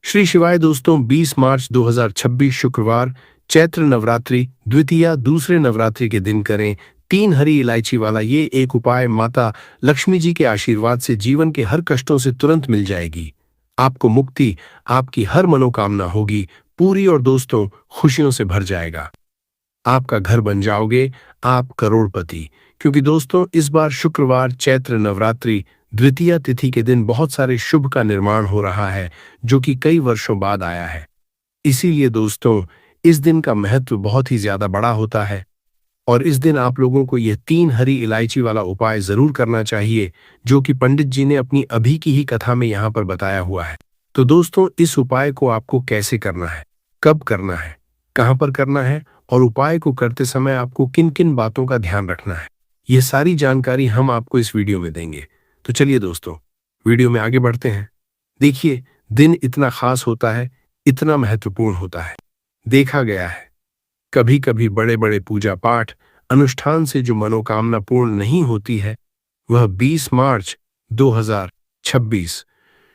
श्री शिवाय दोस्तों, 20 मार्च 2026 शुक्रवार, चैत्र नवरात्रि द्वितीया दूसरे नवरात्रि के दिन करें 3 हरी इलायची वाला ये एक उपाय। माता लक्ष्मी जी के आशीर्वाद से जीवन के हर कष्टों से तुरंत मिल जाएगी। आपको मुक्ति, आपकी हर मनोकामना होगी पूरी और दोस्तों खुशियों से भर जाएगा। आपका घर बन जाओगे आप करोड़पति। क्योंकि दोस्तों इस बार शुक्रवार चैत्र नवरात्रि द्वितीया तिथि के दिन बहुत सारे शुभ का निर्माण हो रहा है, जो कि कई वर्षों बाद आया है। इसीलिए दोस्तों इस दिन का महत्व बहुत ही ज्यादा बड़ा होता है और इस दिन आप लोगों को यह 3 हरी इलायची वाला उपाय जरूर करना चाहिए, जो कि पंडित जी ने अपनी अभी की ही कथा में यहाँ पर बताया हुआ है। तो दोस्तों इस उपाय को आपको कैसे करना है, कब करना है, कहाँ पर करना है और उपाय को करते समय आपको किन किन बातों का ध्यान रखना है, यह सारी जानकारी हम आपको इस वीडियो में देंगे। तो चलिए दोस्तों वीडियो में आगे बढ़ते हैं। देखिए, दिन इतना खास होता है, इतना महत्वपूर्ण होता है। देखा गया है कभी कभी बड़े बड़े पूजा पाठ अनुष्ठान से जो मनोकामना पूर्ण नहीं होती है, वह 20 मार्च 2026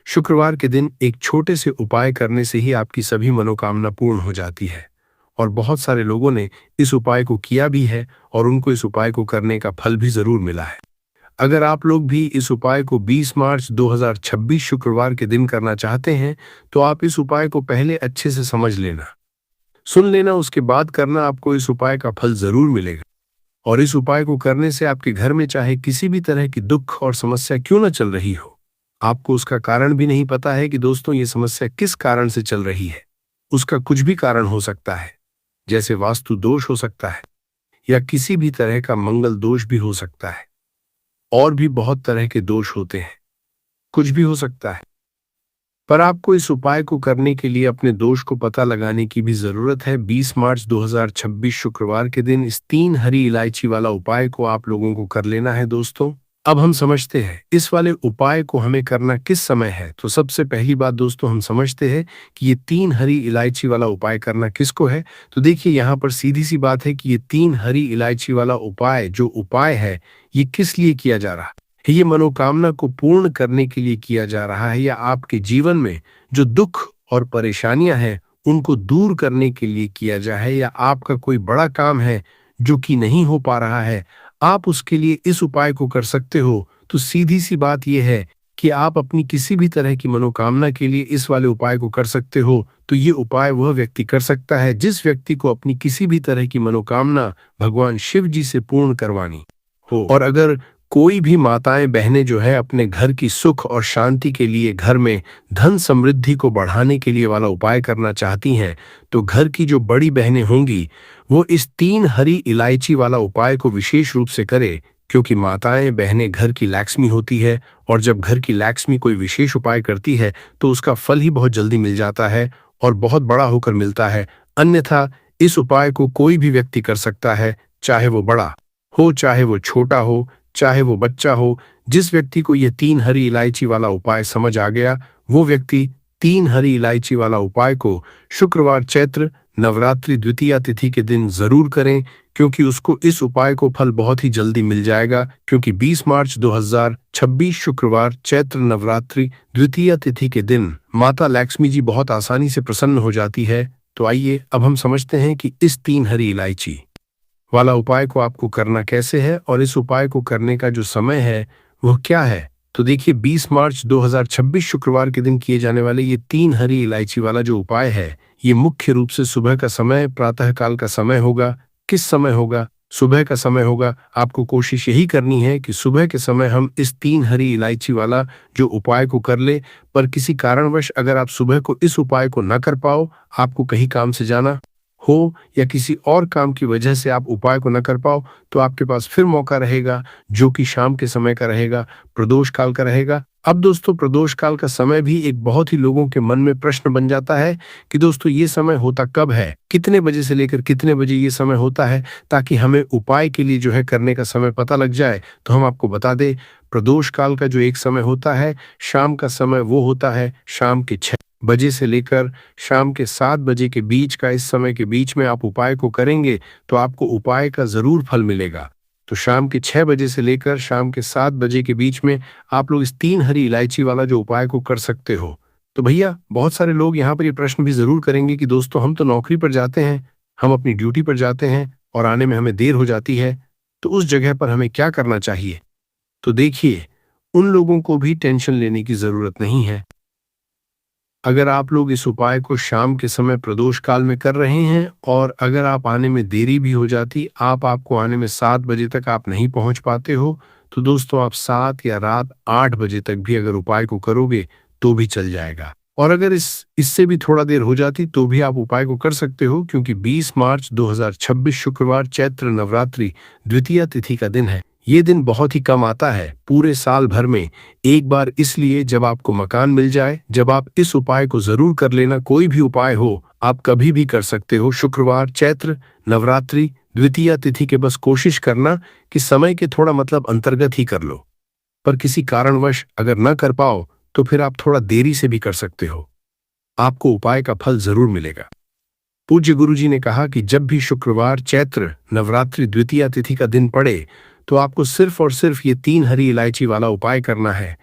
शुक्रवार के दिन एक छोटे से उपाय करने से ही आपकी सभी मनोकामना पूर्ण हो जाती है। और बहुत सारे लोगों ने इस उपाय को किया भी है और उनको इस उपाय को करने का फल भी जरूर मिला है। अगर आप लोग भी इस उपाय को 20 मार्च 2026 शुक्रवार के दिन करना चाहते हैं, तो आप इस उपाय को पहले अच्छे से समझ लेना, सुन लेना, उसके बाद करना। आपको इस उपाय का फल जरूर मिलेगा। और इस उपाय को करने से आपके घर में चाहे किसी भी तरह की दुख और समस्या क्यों न चल रही हो, आपको उसका कारण भी नहीं पता है कि दोस्तों ये समस्या किस कारण से चल रही है। उसका कुछ भी कारण हो सकता है, जैसे वास्तु दोष हो सकता है या किसी भी तरह का मंगल दोष भी हो सकता है, और भी बहुत तरह के दोष होते हैं, कुछ भी हो सकता है। पर आपको इस उपाय को करने के लिए अपने दोष को पता लगाने की भी जरूरत है। 20 मार्च 2026 शुक्रवार के दिन इस 3 हरी इलायची वाला उपाय को आप लोगों को कर लेना है। दोस्तों अब हम समझते हैं इस वाले उपाय को हमें करना किस समय है। तो सबसे पहली बात दोस्तों हम समझते हैं कि ये 3 हरी इलायची वाला उपाय करना किसको है। तो देखिए यहाँ पर सीधी सी बात है कि ये 3 हरी इलायची वाला उपाय जो उपाय है, ये किस लिए किया जा रहा है। ये मनोकामना को पूर्ण करने के लिए किया जा रहा है, या आपके जीवन में जो दुख और परेशानियां हैं उनको दूर करने के लिए किया जा है, या आपका कोई बड़ा काम है जो कि नहीं हो पा रहा है, आप उसके लिए इस उपाय को कर सकते हो। तो सीधी सी बात यह है कि आप अपनी किसी भी तरह की मनोकामना के लिए इस वाले उपाय को कर सकते हो। तो ये उपाय वह व्यक्ति कर सकता है जिस व्यक्ति को अपनी किसी भी तरह की मनोकामना भगवान शिव जी से पूर्ण करवानी हो। और अगर कोई भी माताएं बहनें जो है अपने घर की सुख और शांति के लिए, घर में धन समृद्धि को बढ़ाने के लिए वाला उपाय करना चाहती हैं, तो घर की जो बड़ी बहनें होंगी वो इस 3 हरी इलायची वाला उपाय को विशेष रूप से करे। क्योंकि माताएं बहनें घर की लक्ष्मी होती है, और जब घर की लक्ष्मी कोई विशेष उपाय करती है तो उसका फल ही बहुत जल्दी मिल जाता है और बहुत बड़ा होकर मिलता है। अन्यथा इस उपाय को कोई भी व्यक्ति कर सकता है, चाहे वो बड़ा हो, चाहे वो छोटा हो, चाहे वो बच्चा हो। जिस व्यक्ति को यह 3 हरी इलायची वाला उपाय समझ आ गया, वो व्यक्ति 3 हरी इलायची वाला उपाय को शुक्रवार चैत्र नवरात्रि द्वितीया तिथि के दिन जरूर करें, क्योंकि उसको इस उपाय को फल बहुत ही जल्दी मिल जाएगा। क्योंकि 20 मार्च 2026 शुक्रवार चैत्र नवरात्रि द्वितीया तिथि के दिन माता लक्ष्मी जी बहुत आसानी से प्रसन्न हो जाती है। तो आइए अब हम समझते हैं कि इस 3 हरी इलायची वाला उपाय को आपको करना कैसे है और इस उपाय को करने का जो समय है वह क्या है। तो देखिए 20 मार्च 2026 शुक्रवार के दिन किए जाने वाले ये 3 हरी इलायची वाला जो उपाय है, ये मुख्य रूप से सुबह का समय, प्रातः काल का समय होगा। किस समय होगा? सुबह का समय होगा। आपको कोशिश यही करनी है कि सुबह के समय हम इस 3 हरी इलायची वाला जो उपाय को कर ले। पर किसी कारणवश अगर आप सुबह को इस उपाय को न कर पाओ, आपको कहीं काम से जाना हो या किसी और काम की वजह से आप उपाय को न कर पाओ, तो आपके पास फिर मौका रहेगा, जो कि शाम के समय का रहेगा, प्रदोष काल का रहेगा। अब दोस्तों प्रदोष काल का समय भी एक बहुत ही लोगों के मन में प्रश्न बन जाता है कि दोस्तों ये समय होता कब है, कितने बजे से लेकर कितने बजे ये समय होता है, ताकि हमें उपाय के लिए जो है करने का समय पता लग जाए। तो हम आपको बता दें, प्रदोष काल का जो एक समय होता है, शाम का समय, वो होता है शाम के 6 बजे से लेकर शाम के 7 बजे के बीच का। इस समय के बीच में आप उपाय को करेंगे तो आपको उपाय का जरूर फल मिलेगा। तो शाम के 6 बजे से लेकर शाम के 7 बजे के बीच में आप लोग इस 3 हरी इलायची वाला जो उपाय को कर सकते हो। तो भैया बहुत सारे लोग यहाँ पर ये प्रश्न भी जरूर करेंगे कि दोस्तों हम तो नौकरी पर जाते हैं, हम अपनी ड्यूटी पर जाते हैं और आने में हमें देर हो जाती है, तो उस जगह पर हमें क्या करना चाहिए? तो देखिए, उन लोगों को भी टेंशन लेने की जरूरत नहीं है। अगर आप लोग इस उपाय को शाम के समय प्रदोष काल में कर रहे हैं और अगर आप आने में देरी भी हो जाती, आपको आने में 7 बजे तक आप नहीं पहुंच पाते हो, तो दोस्तों आप 7 या रात 8 बजे तक भी अगर उपाय को करोगे तो भी चल जाएगा। और अगर इससे भी थोड़ा देर हो जाती तो भी आप उपाय को कर सकते हो, क्योंकि 20 मार्च 2026 शुक्रवार चैत्र नवरात्रि द्वितीया तिथि का दिन है। ये दिन बहुत ही कम आता है पूरे साल भर में एक बार, इसलिए जब आपको मकान मिल जाए, जब आप इस उपाय को जरूर कर लेना। कोई भी उपाय हो आप कभी भी कर सकते हो, शुक्रवार चैत्र नवरात्रि द्वितीया तिथि के, बस कोशिश करना कि समय के थोड़ा मतलब अंतर्गत ही कर लो। पर किसी कारणवश अगर न कर पाओ तो फिर आप थोड़ा देरी से भी कर सकते हो, आपको उपाय का फल जरूर मिलेगा। पूज्य गुरुजी ने कहा कि जब भी शुक्रवार चैत्र नवरात्रि द्वितीया तिथि का दिन पड़े तो आपको सिर्फ और सिर्फ ये 3 हरी इलायची वाला उपाय करना है।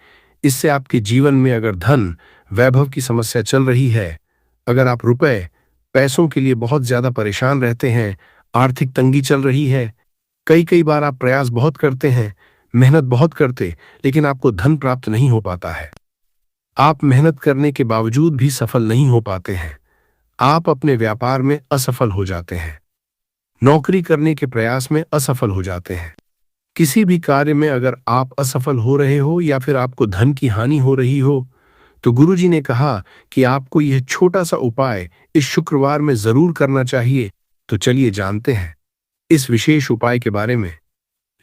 इससे आपके जीवन में अगर धन वैभव की समस्या चल रही है, अगर आप रुपए पैसों के लिए बहुत ज्यादा परेशान रहते हैं, आर्थिक तंगी चल रही है, कई कई बार आप प्रयास बहुत करते हैं, मेहनत बहुत करते, लेकिन आपको धन प्राप्त नहीं हो पाता है, आप मेहनत करने के बावजूद भी सफल नहीं हो पाते हैं, आप अपने व्यापार में असफल हो जाते हैं, नौकरी करने के प्रयास में असफल हो जाते हैं, किसी भी कार्य में अगर आप असफल हो रहे हो या फिर आपको धन की हानि हो रही हो, तो गुरुजी ने कहा कि आपको यह छोटा सा उपाय इस शुक्रवार में जरूर करना चाहिए। तो चलिए जानते हैं इस विशेष उपाय के बारे में।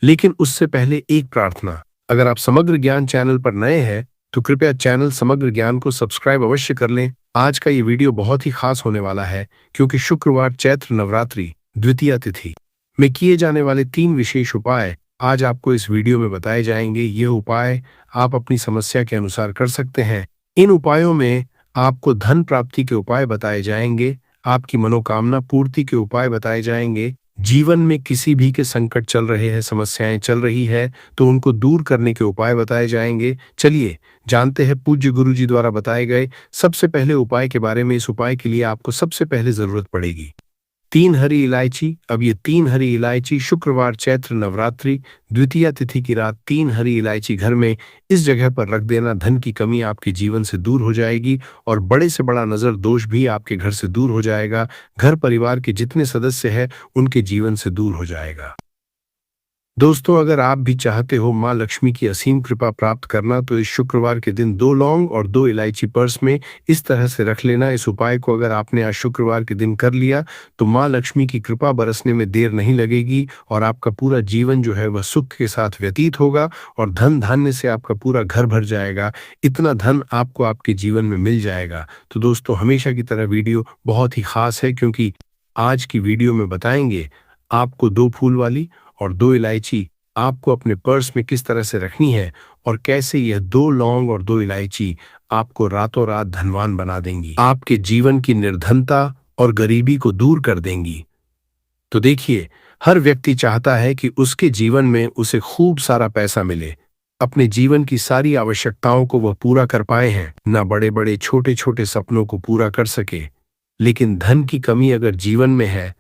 लेकिन उससे पहले एक प्रार्थना, अगर आप समग्र ज्ञान चैनल पर नए हैं तो कृपया चैनल समग्र ज्ञान को सब्सक्राइब अवश्य कर लें। आज का ये वीडियो बहुत ही खास होने वाला है, क्योंकि शुक्रवार चैत्र नवरात्रि द्वितीया तिथि में किए जाने वाले 3 विशेष उपाय आज आपको इस वीडियो में बताए जाएंगे। ये उपाय आप अपनी समस्या के अनुसार कर सकते हैं। इन उपायों में आपको धन प्राप्ति के उपाय बताए जाएंगे, आपकी मनोकामना पूर्ति के उपाय बताए जाएंगे, जीवन में किसी भी के संकट चल रहे हैं, समस्याएं चल रही है तो उनको दूर करने के उपाय बताए जाएंगे। चलिए जानते हैं पूज्य गुरुजी द्वारा बताए गए सबसे पहले उपाय के बारे में। इस उपाय के लिए आपको सबसे पहले जरूरत पड़ेगी 3 हरी इलायची। अब ये 3 हरी इलायची शुक्रवार चैत्र नवरात्रि द्वितीया तिथि की रात 3 हरी इलायची घर में इस जगह पर रख देना। धन की कमी आपके जीवन से दूर हो जाएगी और बड़े से बड़ा नजर दोष भी आपके घर से दूर हो जाएगा। घर परिवार के जितने सदस्य हैं उनके जीवन से दूर हो जाएगा। दोस्तों अगर आप भी चाहते हो माँ लक्ष्मी की असीम कृपा प्राप्त करना, तो इस शुक्रवार के दिन 2 लौंग और 2 इलायची पर्स में इस तरह से रख लेना। इस उपाय को अगर आपने आज शुक्रवार के दिन कर लिया तो माँ लक्ष्मी की कृपा बरसने में देर नहीं लगेगी और आपका पूरा जीवन जो है वह सुख के साथ व्यतीत होगा और धन धान्य से आपका पूरा घर भर जाएगा। इतना धन आपको आपके जीवन में मिल जाएगा। तो दोस्तों हमेशा की तरह वीडियो बहुत ही खास है, क्योंकि आज की वीडियो में बताएंगे आपको 2 फूल वाली और 2 इलायची आपको अपने पर्स में किस तरह से रखनी है और कैसे यह 2 लौंग और 2 इलायची आपको रातों रात धनवान बना देंगी, आपके जीवन की निर्धनता और गरीबी को दूर कर देंगी। तो देखिए, हर व्यक्ति चाहता है कि उसके जीवन में उसे खूब सारा पैसा मिले, अपने जीवन की सारी आवश्यकताओं को वह पूरा कर पाए हैं, ना बड़े बड़े छोटे छोटे सपनों को पूरा कर सके। लेकिन धन की कमी अगर जीवन में है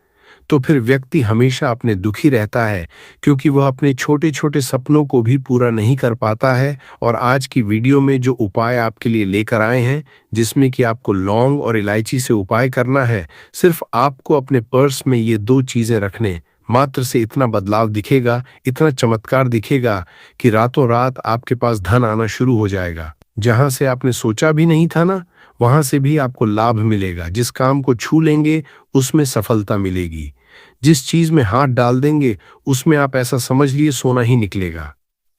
तो फिर व्यक्ति हमेशा अपने दुखी रहता है, क्योंकि वह अपने छोटे छोटे सपनों को भी पूरा नहीं कर पाता है। और आज की वीडियो में जो उपाय आपके लिए लेकर आए हैं, जिसमें कि आपको लौंग और इलायची से उपाय करना है, सिर्फ आपको अपने पर्स में ये 2 चीजें रखने मात्र से इतना बदलाव दिखेगा, इतना चमत्कार दिखेगा कि रातों रात आपके पास धन आना शुरू हो जाएगा। जहां से आपने सोचा भी नहीं था ना, वहां से भी आपको लाभ मिलेगा। जिस काम को छू लेंगे उसमें सफलता मिलेगी, जिस चीज में हाथ डाल देंगे उसमें आप ऐसा समझ लिए सोना ही निकलेगा।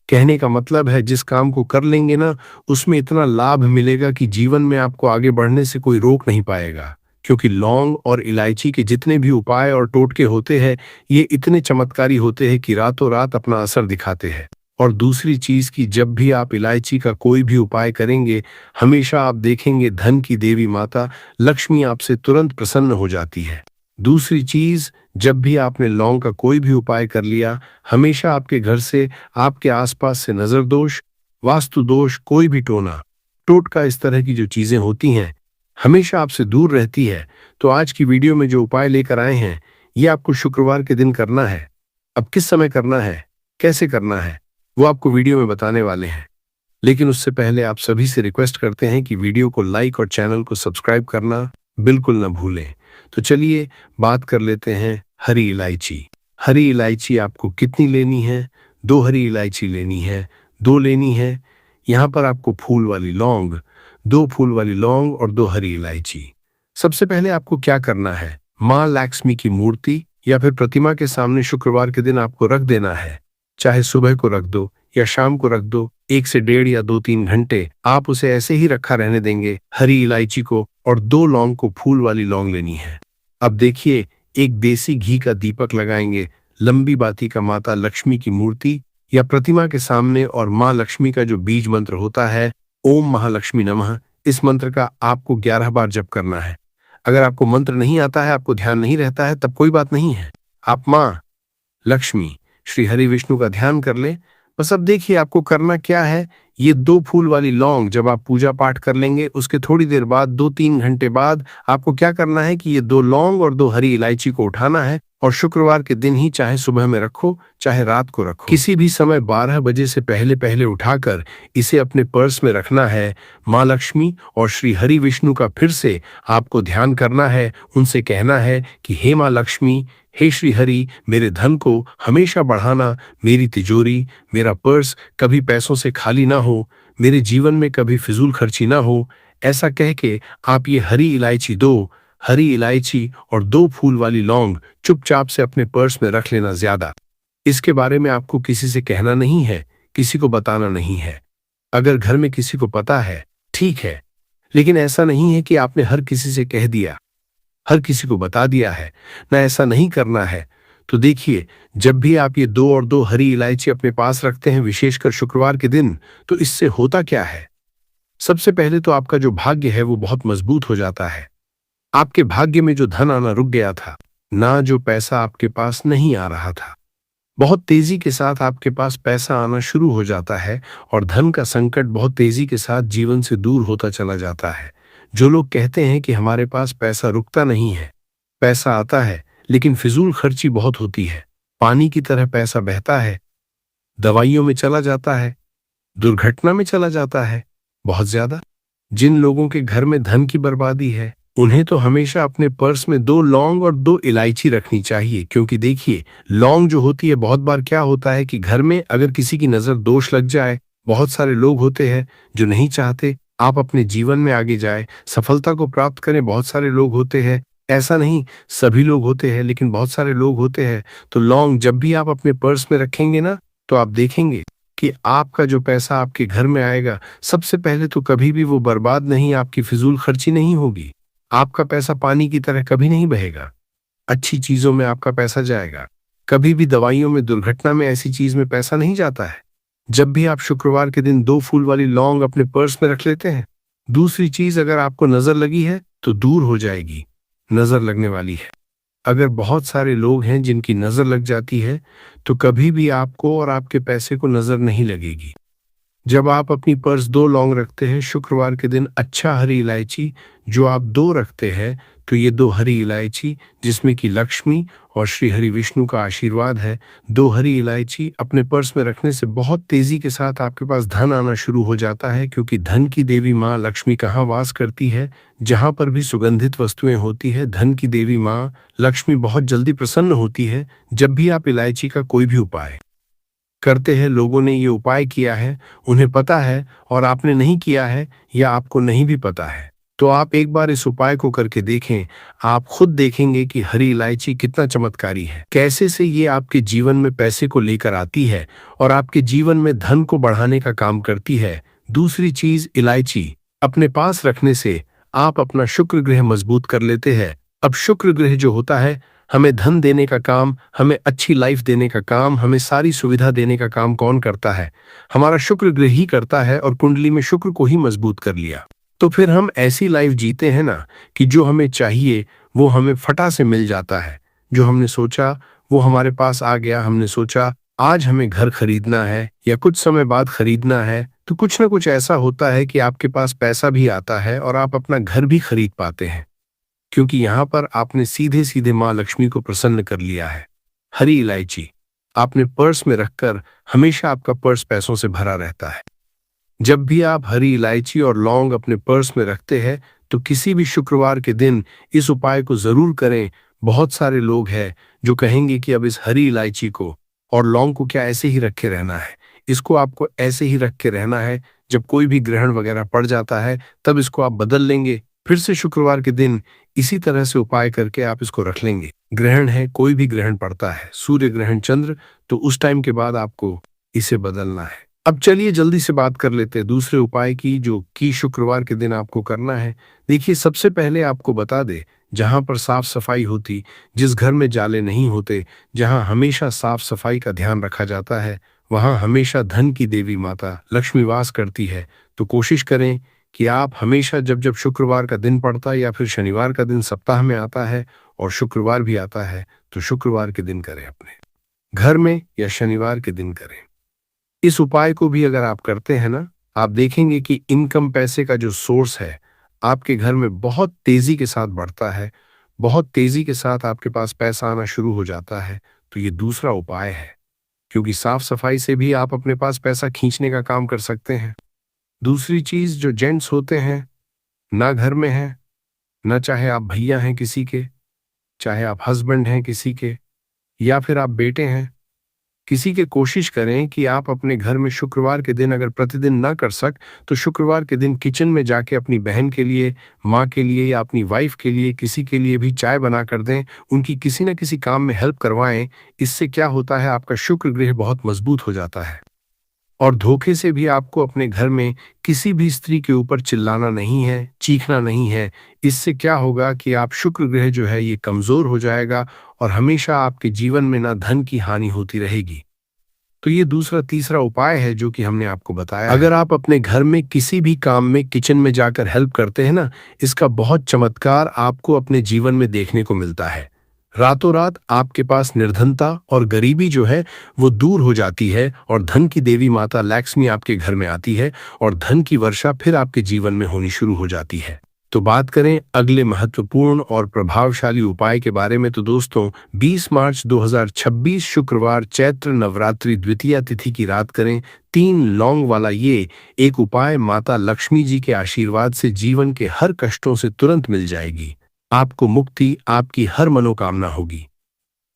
कहने का मतलब है जिस काम को कर लेंगे ना, उसमें इतना लाभ मिलेगा कि जीवन में आपको आगे बढ़ने से कोई रोक नहीं पाएगा। क्योंकि लौंग और इलायची के जितने भी उपाय और टोटके होते हैं, ये इतने चमत्कारी होते हैं कि रातों रात अपना असर दिखाते हैं। और दूसरी चीज की जब भी आप इलायची का कोई भी उपाय करेंगे, हमेशा आप देखेंगे धन की देवी माता लक्ष्मी आपसे तुरंत प्रसन्न हो जाती है। दूसरी चीज, जब भी आपने लौंग का कोई भी उपाय कर लिया, हमेशा आपके घर से, आपके आसपास से नजर दोष, वास्तु दोष, कोई भी टोना टोटका इस तरह की जो चीजें होती हैं हमेशा आपसे दूर रहती है। तो आज की वीडियो में जो उपाय लेकर आए हैं ये आपको शुक्रवार के दिन करना है। अब किस समय करना है, कैसे करना है, वो आपको वीडियो में बताने वाले हैं। लेकिन उससे पहले आप सभी से रिक्वेस्ट करते हैं कि वीडियो को लाइक और चैनल को सब्सक्राइब करना बिल्कुल न भूलें। तो चलिए बात कर लेते हैं हरी इलायची। हरी इलायची आपको कितनी लेनी है? 2 हरी इलायची लेनी है, 2 लेनी है। यहाँ पर आपको फूल वाली लौंग, 2 फूल वाली लौंग और 2 हरी इलायची। सबसे पहले आपको क्या करना है, माँ लक्ष्मी की मूर्ति या फिर प्रतिमा के सामने शुक्रवार के दिन आपको रख देना है। चाहे सुबह को रख दो या शाम को रख दो, 1 से 1.5 या 2-3 घंटे आप उसे ऐसे ही रखा रहने देंगे। हरी इलायची को और 2 लौंग को फूल वाली लौंग लेनी है। अब देखिए, एक देसी घी का दीपक लगाएंगे लंबी बाती का माता लक्ष्मी की मूर्ति या प्रतिमा के सामने और माँ लक्ष्मी का जो बीज मंत्र होता है ओम महालक्ष्मी नमः, इस मंत्र का आपको 11 बार जप करना है। अगर आपको मंत्र नहीं आता है, आपको ध्यान नहीं रहता है, तब कोई बात नहीं है, आप माँ लक्ष्मी श्री हरि विष्णु का ध्यान कर ले। बस अब देखिए आपको करना क्या है। ये 2 फूल वाली लौंग जब आप पूजा पाठ कर लेंगे उसके थोड़ी देर बाद 2-3 घंटे बाद आपको क्या करना है कि ये 2 लौंग और 2 हरी इलायची को उठाना है और शुक्रवार के दिन ही, चाहे सुबह में रखो चाहे रात को रखो, किसी भी समय 12 बजे से पहले पहले उठाकर इसे अपने पर्स में रखना है। माँ लक्ष्मी और श्री हरि विष्णु का फिर से आपको ध्यान करना है, उनसे कहना है कि हे माँ लक्ष्मी, हे श्री हरि, मेरे धन को हमेशा बढ़ाना, मेरी तिजोरी मेरा पर्स कभी पैसों से खाली ना हो, मेरे जीवन में कभी फिजूल खर्ची ना हो। ऐसा कह के आप ये हरी इलायची 2 हरी इलायची और 2 फूल वाली लौंग चुपचाप से अपने पर्स में रख लेना। ज्यादा इसके बारे में आपको किसी से कहना नहीं है, किसी को बताना नहीं है। अगर घर में किसी को पता है ठीक है, लेकिन ऐसा नहीं है कि आपने हर किसी से कह दिया, हर किसी को बता दिया है ना, ऐसा नहीं करना है। तो देखिए, जब भी आप ये 2 और 2 हरी इलायची अपने पास रखते हैं, विशेषकर शुक्रवार के दिन, तो इससे होता क्या है? सबसे पहले तो आपका जो भाग्य है वो बहुत मजबूत हो जाता है। आपके भाग्य में जो धन आना रुक गया था, ना जो पैसा आपके पास नहीं आ रहा था, बहुत तेजी के साथ आपके पास पैसा आना शुरू हो जाता है और धन का संकट बहुत तेजी के साथ जीवन से दूर होता चला जाता है। जो लोग कहते हैं कि हमारे पास पैसा रुकता नहीं है, पैसा आता है लेकिन फिजूल खर्ची बहुत होती है, पानी की तरह पैसा बहता है, दवाइयों में चला जाता है, दुर्घटना में चला जाता है, बहुत ज्यादा। जिन लोगों के घर में धन की बर्बादी है उन्हें तो हमेशा अपने पर्स में 2 लौंग और 2 इलायची रखनी चाहिए, क्योंकि देखिए, लौंग जो होती है, बहुत बार क्या होता है कि घर में अगर किसी की नजर दोष लग जाए, बहुत सारे लोग होते हैं जो नहीं चाहते आप अपने जीवन में आगे जाए, सफलता को प्राप्त करें। बहुत सारे लोग होते हैं, ऐसा नहीं सभी लोग होते हैं लेकिन बहुत सारे लोग होते हैं। तो लौंग जब भी आप अपने पर्स में रखेंगे ना, तो आप देखेंगे कि आपका जो पैसा आपके घर में आएगा, सबसे पहले तो कभी भी वो बर्बाद नहीं, आपकी फिजूल खर्ची नहीं होगी। आपका पैसा पानी की तरह कभी नहीं बहेगा, अच्छी चीजों में आपका पैसा जाएगा। कभी भी दवाइयों में, दुर्घटना में, ऐसी चीज में पैसा नहीं जाता है। जब भी आप शुक्रवार के दिन 2 फूल वाली लौंग अपने पर्स में रख लेते हैं। दूसरी चीज, अगर आपको नजर लगी है तो दूर हो जाएगी, नजर लगने वाली है। अगर बहुत सारे लोग हैं जिनकी नजर लग जाती है, तो कभी भी आपको और आपके पैसे को नजर नहीं लगेगी। जब आप अपनी पर्स 2 लौंग रखते हैं शुक्रवार के दिन, अच्छा हरी इलायची जो आप 2 रखते हैं, तो ये 2 हरी इलायची जिसमें कि लक्ष्मी और श्री हरि विष्णु का आशीर्वाद है, 2 हरी इलायची अपने पर्स में रखने से बहुत तेजी के साथ आपके पास धन आना शुरू हो जाता है। क्योंकि धन की देवी माँ लक्ष्मी कहाँ वास करती है? जहां पर भी सुगंधित वस्तुएं होती है, धन की देवी माँ लक्ष्मी बहुत जल्दी प्रसन्न होती है। जब भी आप इलायची का कोई भी उपाय करते हैं, लोगों ने ये उपाय किया है, उन्हें पता है, और आपने नहीं किया है या आपको नहीं भी पता है, तो आप एक बार इस उपाय को करके देखें। आप खुद देखेंगे कि हरी इलायची कितना चमत्कारी है, कैसे से ये आपके जीवन में पैसे को लेकर आती है और आपके जीवन में धन को बढ़ाने का काम करती है। दूसरी चीज, इलायची अपने पास रखने से आप अपना शुक्र ग्रह मजबूत कर लेते हैं। अब शुक्र ग्रह जो होता है, हमें धन देने का काम, हमें अच्छी लाइफ देने का काम, हमें सारी सुविधा देने का काम कौन करता है? हमारा शुक्र ग्रह ही करता है। और कुंडली में शुक्र को ही मजबूत कर लिया तो फिर हम ऐसी लाइफ जीते हैं ना कि जो हमें चाहिए वो हमें फटा से मिल जाता है। जो हमने सोचा वो हमारे पास आ गया। हमने सोचा आज हमें घर खरीदना है या कुछ समय बाद खरीदना है, तो कुछ ना कुछ ऐसा होता है कि आपके पास पैसा भी आता है और आप अपना घर भी खरीद पाते हैं, क्योंकि यहाँ पर आपने सीधे सीधे माँ लक्ष्मी को प्रसन्न कर लिया है। हरी इलायची आपने पर्स में रखकर हमेशा आपका पर्स पैसों से भरा रहता है। जब भी आप हरी इलायची और लौंग अपने पर्स में रखते हैं तो किसी भी शुक्रवार के दिन इस उपाय को जरूर करें। बहुत सारे लोग हैं जो कहेंगे कि अब इस हरी इलायची को और लौंग को क्या ऐसे ही रखे रहना है, इसको आपको ऐसे ही रख के रहना है। जब कोई भी ग्रहण वगैरह पड़ जाता है तब इसको आप बदल लेंगे, फिर से शुक्रवार के दिन इसी तरह से उपाय करके आप इसको रख लेंगे। ग्रहण है, कोई भी ग्रहण पड़ता है, सूर्य ग्रहण, चंद्र, तो उस टाइम के बाद आपको इसे बदलना है। अब चलिए जल्दी से बात कर लेते हैं दूसरे उपाय की, जो कि शुक्रवार के दिन आपको करना है। देखिए, सबसे पहले आपको बता दे, जहां पर साफ सफाई होती, जिस घर में जाले नहीं होते, जहां हमेशा साफ सफाई का ध्यान रखा जाता है, वहां हमेशा धन की देवी माता लक्ष्मी वास करती है। तो कोशिश करें कि आप हमेशा जब जब शुक्रवार का दिन पड़ता है या फिर शनिवार का दिन सप्ताह में आता है और शुक्रवार भी आता है, तो शुक्रवार के दिन करें अपने घर में या शनिवार के दिन करें। इस उपाय को भी अगर आप करते हैं ना, आप देखेंगे कि इनकम, पैसे का जो सोर्स है आपके घर में बहुत तेजी के साथ बढ़ता है, बहुत तेजी के साथ आपके पास पैसा आना शुरू हो जाता है। तो ये दूसरा उपाय है, क्योंकि साफ सफाई से भी आप अपने पास पैसा खींचने का काम कर सकते हैं। दूसरी चीज, जो जेंट्स होते हैं, ना घर में है, ना चाहे आप भैया हैं किसी के, चाहे आप हस्बैंड हैं किसी के, या फिर आप बेटे हैं किसी के, कोशिश करें कि आप अपने घर में शुक्रवार के दिन, अगर प्रतिदिन ना कर तो शुक्रवार के दिन किचन में जाके अपनी बहन के लिए, माँ के लिए या अपनी वाइफ के लिए, किसी के लिए भी चाय बना कर दें, उनकी किसी न किसी काम में हेल्प करवाएं। इससे क्या होता है, आपका शुक्र ग्रह बहुत मजबूत हो जाता है। और धोखे से भी आपको अपने घर में किसी भी स्त्री के ऊपर चिल्लाना नहीं है, चीखना नहीं है। इससे क्या होगा कि आप शुक्र ग्रह जो है ये कमजोर हो जाएगा और हमेशा आपके जीवन में ना धन की हानि होती रहेगी। तो ये दूसरा तीसरा उपाय है जो कि हमने आपको बताया। अगर आप अपने घर में किसी भी काम में किचन में जाकर हेल्प करते हैं ना, इसका बहुत चमत्कार आपको अपने जीवन में देखने को मिलता है। रातों रात आपके पास निर्धनता और गरीबी जो है वो दूर हो जाती है और धन की देवी माता लक्ष्मी आपके घर में आती है और धन की वर्षा फिर आपके जीवन में होनी शुरू हो जाती है। तो बात करें अगले महत्वपूर्ण और प्रभावशाली उपाय के बारे में, तो दोस्तों 20 मार्च 2026 शुक्रवार चैत्र नवरात्रि द्वितीया तिथि की रात करें 3 लौंग वाला ये एक उपाय। माता लक्ष्मी जी के आशीर्वाद से जीवन के हर कष्टों से तुरंत मिल जाएगी, आपको मुक्ति, आपकी हर मनोकामना होगी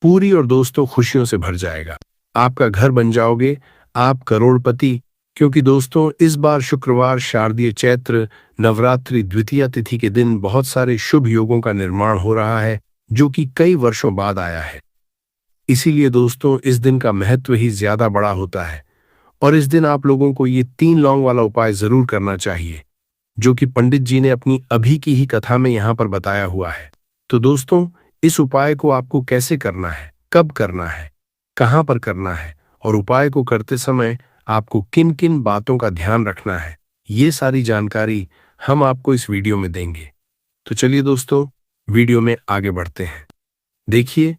पूरी और दोस्तों खुशियों से भर जाएगा। आपका घर बन जाओगे, आप करोड़पति। क्योंकि दोस्तों इस बार शुक्रवार शारदीय चैत्र नवरात्रि द्वितीया तिथि के दिन बहुत सारे शुभ योगों का निर्माण हो रहा है, जो कि कई वर्षों बाद आया है। इसीलिए दोस्तों इस दिन का महत्व ही ज्यादा बड़ा होता है और इस दिन आप लोगों को ये 3 लौंग वाला उपाय जरूर करना चाहिए, जो कि पंडित जी ने अपनी अभी की ही कथा में यहाँ पर बताया हुआ है। तो दोस्तों इस उपाय को आपको कैसे करना है, कब करना है, कहाँ पर करना है और उपाय को करते समय आपको किन किन बातों का ध्यान रखना है, ये सारी जानकारी हम आपको इस वीडियो में देंगे। तो चलिए दोस्तों वीडियो में आगे बढ़ते हैं। देखिए,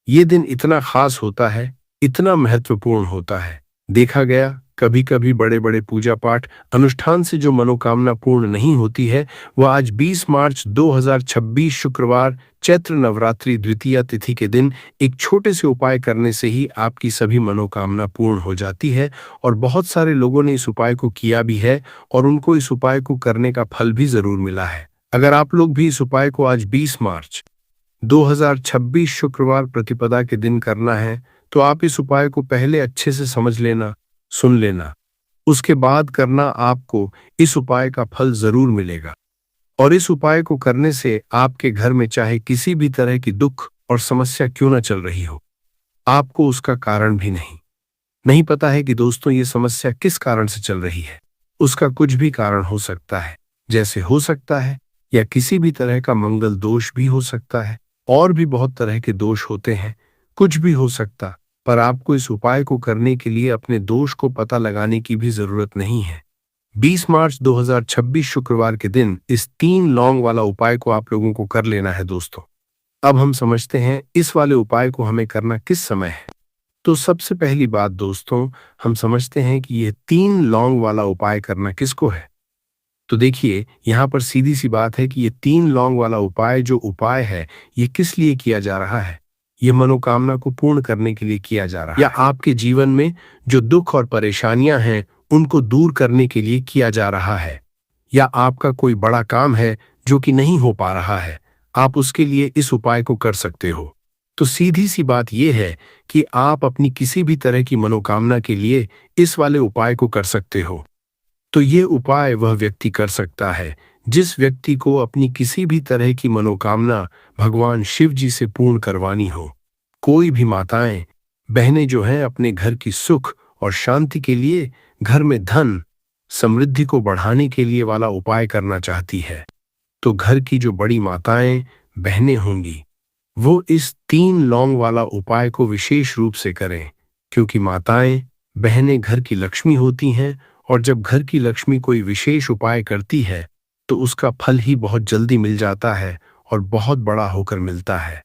ये दिन इतना खास होता है, इतना महत्वपूर्ण होता है। देखा गया कभी कभी बड़े बड़े पूजा पाठ अनुष्ठान से जो मनोकामना पूर्ण नहीं होती है, वह आज 20 मार्च 2026 शुक्रवार चैत्र नवरात्रि द्वितीया तिथि के दिन एक छोटे से उपाय करने से ही आपकी सभी मनोकामना पूर्ण हो जाती है। और बहुत सारे लोगों ने इस उपाय को किया भी है और उनको इस उपाय को करने का फल भी जरूर मिला है। अगर आप लोग भी इस उपाय को आज 20 मार्च 2026 शुक्रवार प्रतिपदा के दिन करना है, तो आप इस उपाय को पहले अच्छे से समझ लेना, सुन लेना, उसके बाद करना, आपको इस उपाय का फल जरूर मिलेगा। और इस उपाय को करने से आपके घर में चाहे किसी भी तरह की दुख और समस्या क्यों न चल रही हो, आपको उसका कारण भी नहीं पता है कि दोस्तों ये समस्या किस कारण से चल रही है। उसका कुछ भी कारण हो सकता है, जैसे हो सकता है या किसी भी तरह का मंगल दोष भी हो सकता है, और भी बहुत तरह के दोष होते हैं, कुछ भी हो सकता। पर आपको इस उपाय को करने के लिए अपने दोष को पता लगाने की भी जरूरत नहीं है। 20 मार्च 2026 शुक्रवार के दिन इस 3 लौंग वाला उपाय को आप लोगों को कर लेना है दोस्तों। अब हम समझते हैं इस वाले उपाय को हमें करना किस समय है। तो सबसे पहली बात दोस्तों, हम समझते हैं कि ये 3 लौंग वाला उपाय करना किसको है। तो देखिए, यहाँ पर सीधी सी बात है कि ये 3 लौंग वाला उपाय जो उपाय है, ये किस लिए किया जा रहा है। ये मनोकामना को पूर्ण करने के लिए किया जा रहा है, या आपके जीवन में जो दुख और परेशानियां हैं उनको दूर करने के लिए किया जा रहा है, या आपका कोई बड़ा काम है जो कि नहीं हो पा रहा है, आप उसके लिए इस उपाय को कर सकते हो। तो सीधी सी बात यह है कि आप अपनी किसी भी तरह की मनोकामना के लिए इस वाले उपाय को कर सकते हो। तो ये उपाय वह व्यक्ति कर सकता है जिस व्यक्ति को अपनी किसी भी तरह की मनोकामना भगवान शिव जी से पूर्ण करवानी हो। कोई भी माताएं, बहनें जो हैं अपने घर की सुख और शांति के लिए, घर में धन समृद्धि को बढ़ाने के लिए वाला उपाय करना चाहती है, तो घर की जो बड़ी माताएं बहनें होंगी वो इस 3 लौंग वाला उपाय को विशेष रूप से करें, क्योंकि माताएं बहनें घर की लक्ष्मी होती हैं, और जब घर की लक्ष्मी कोई विशेष उपाय करती है तो उसका फल ही बहुत जल्दी मिल जाता है और बहुत बड़ा होकर मिलता है।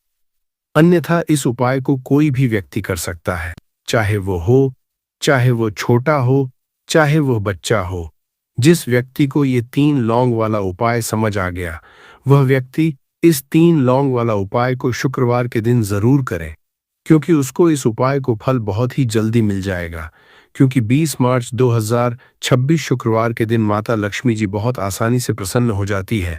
अन्यथा इस उपाय को कोई भी व्यक्ति कर सकता है, चाहे वो हो, चाहे वो छोटा हो, चाहे वो बच्चा हो। जिस व्यक्ति को ये 3 लौंग वाला उपाय समझ आ गया, वह व्यक्ति इस 3 लौंग वाला उपाय को शुक्रवार के दिन जरूर करें, क्योंकि उसको इस उपाय को फल बहुत ही जल्दी मिल जाएगा। क्योंकि 20 मार्च 2026 शुक्रवार के दिन माता लक्ष्मी जी बहुत आसानी से प्रसन्न हो जाती है।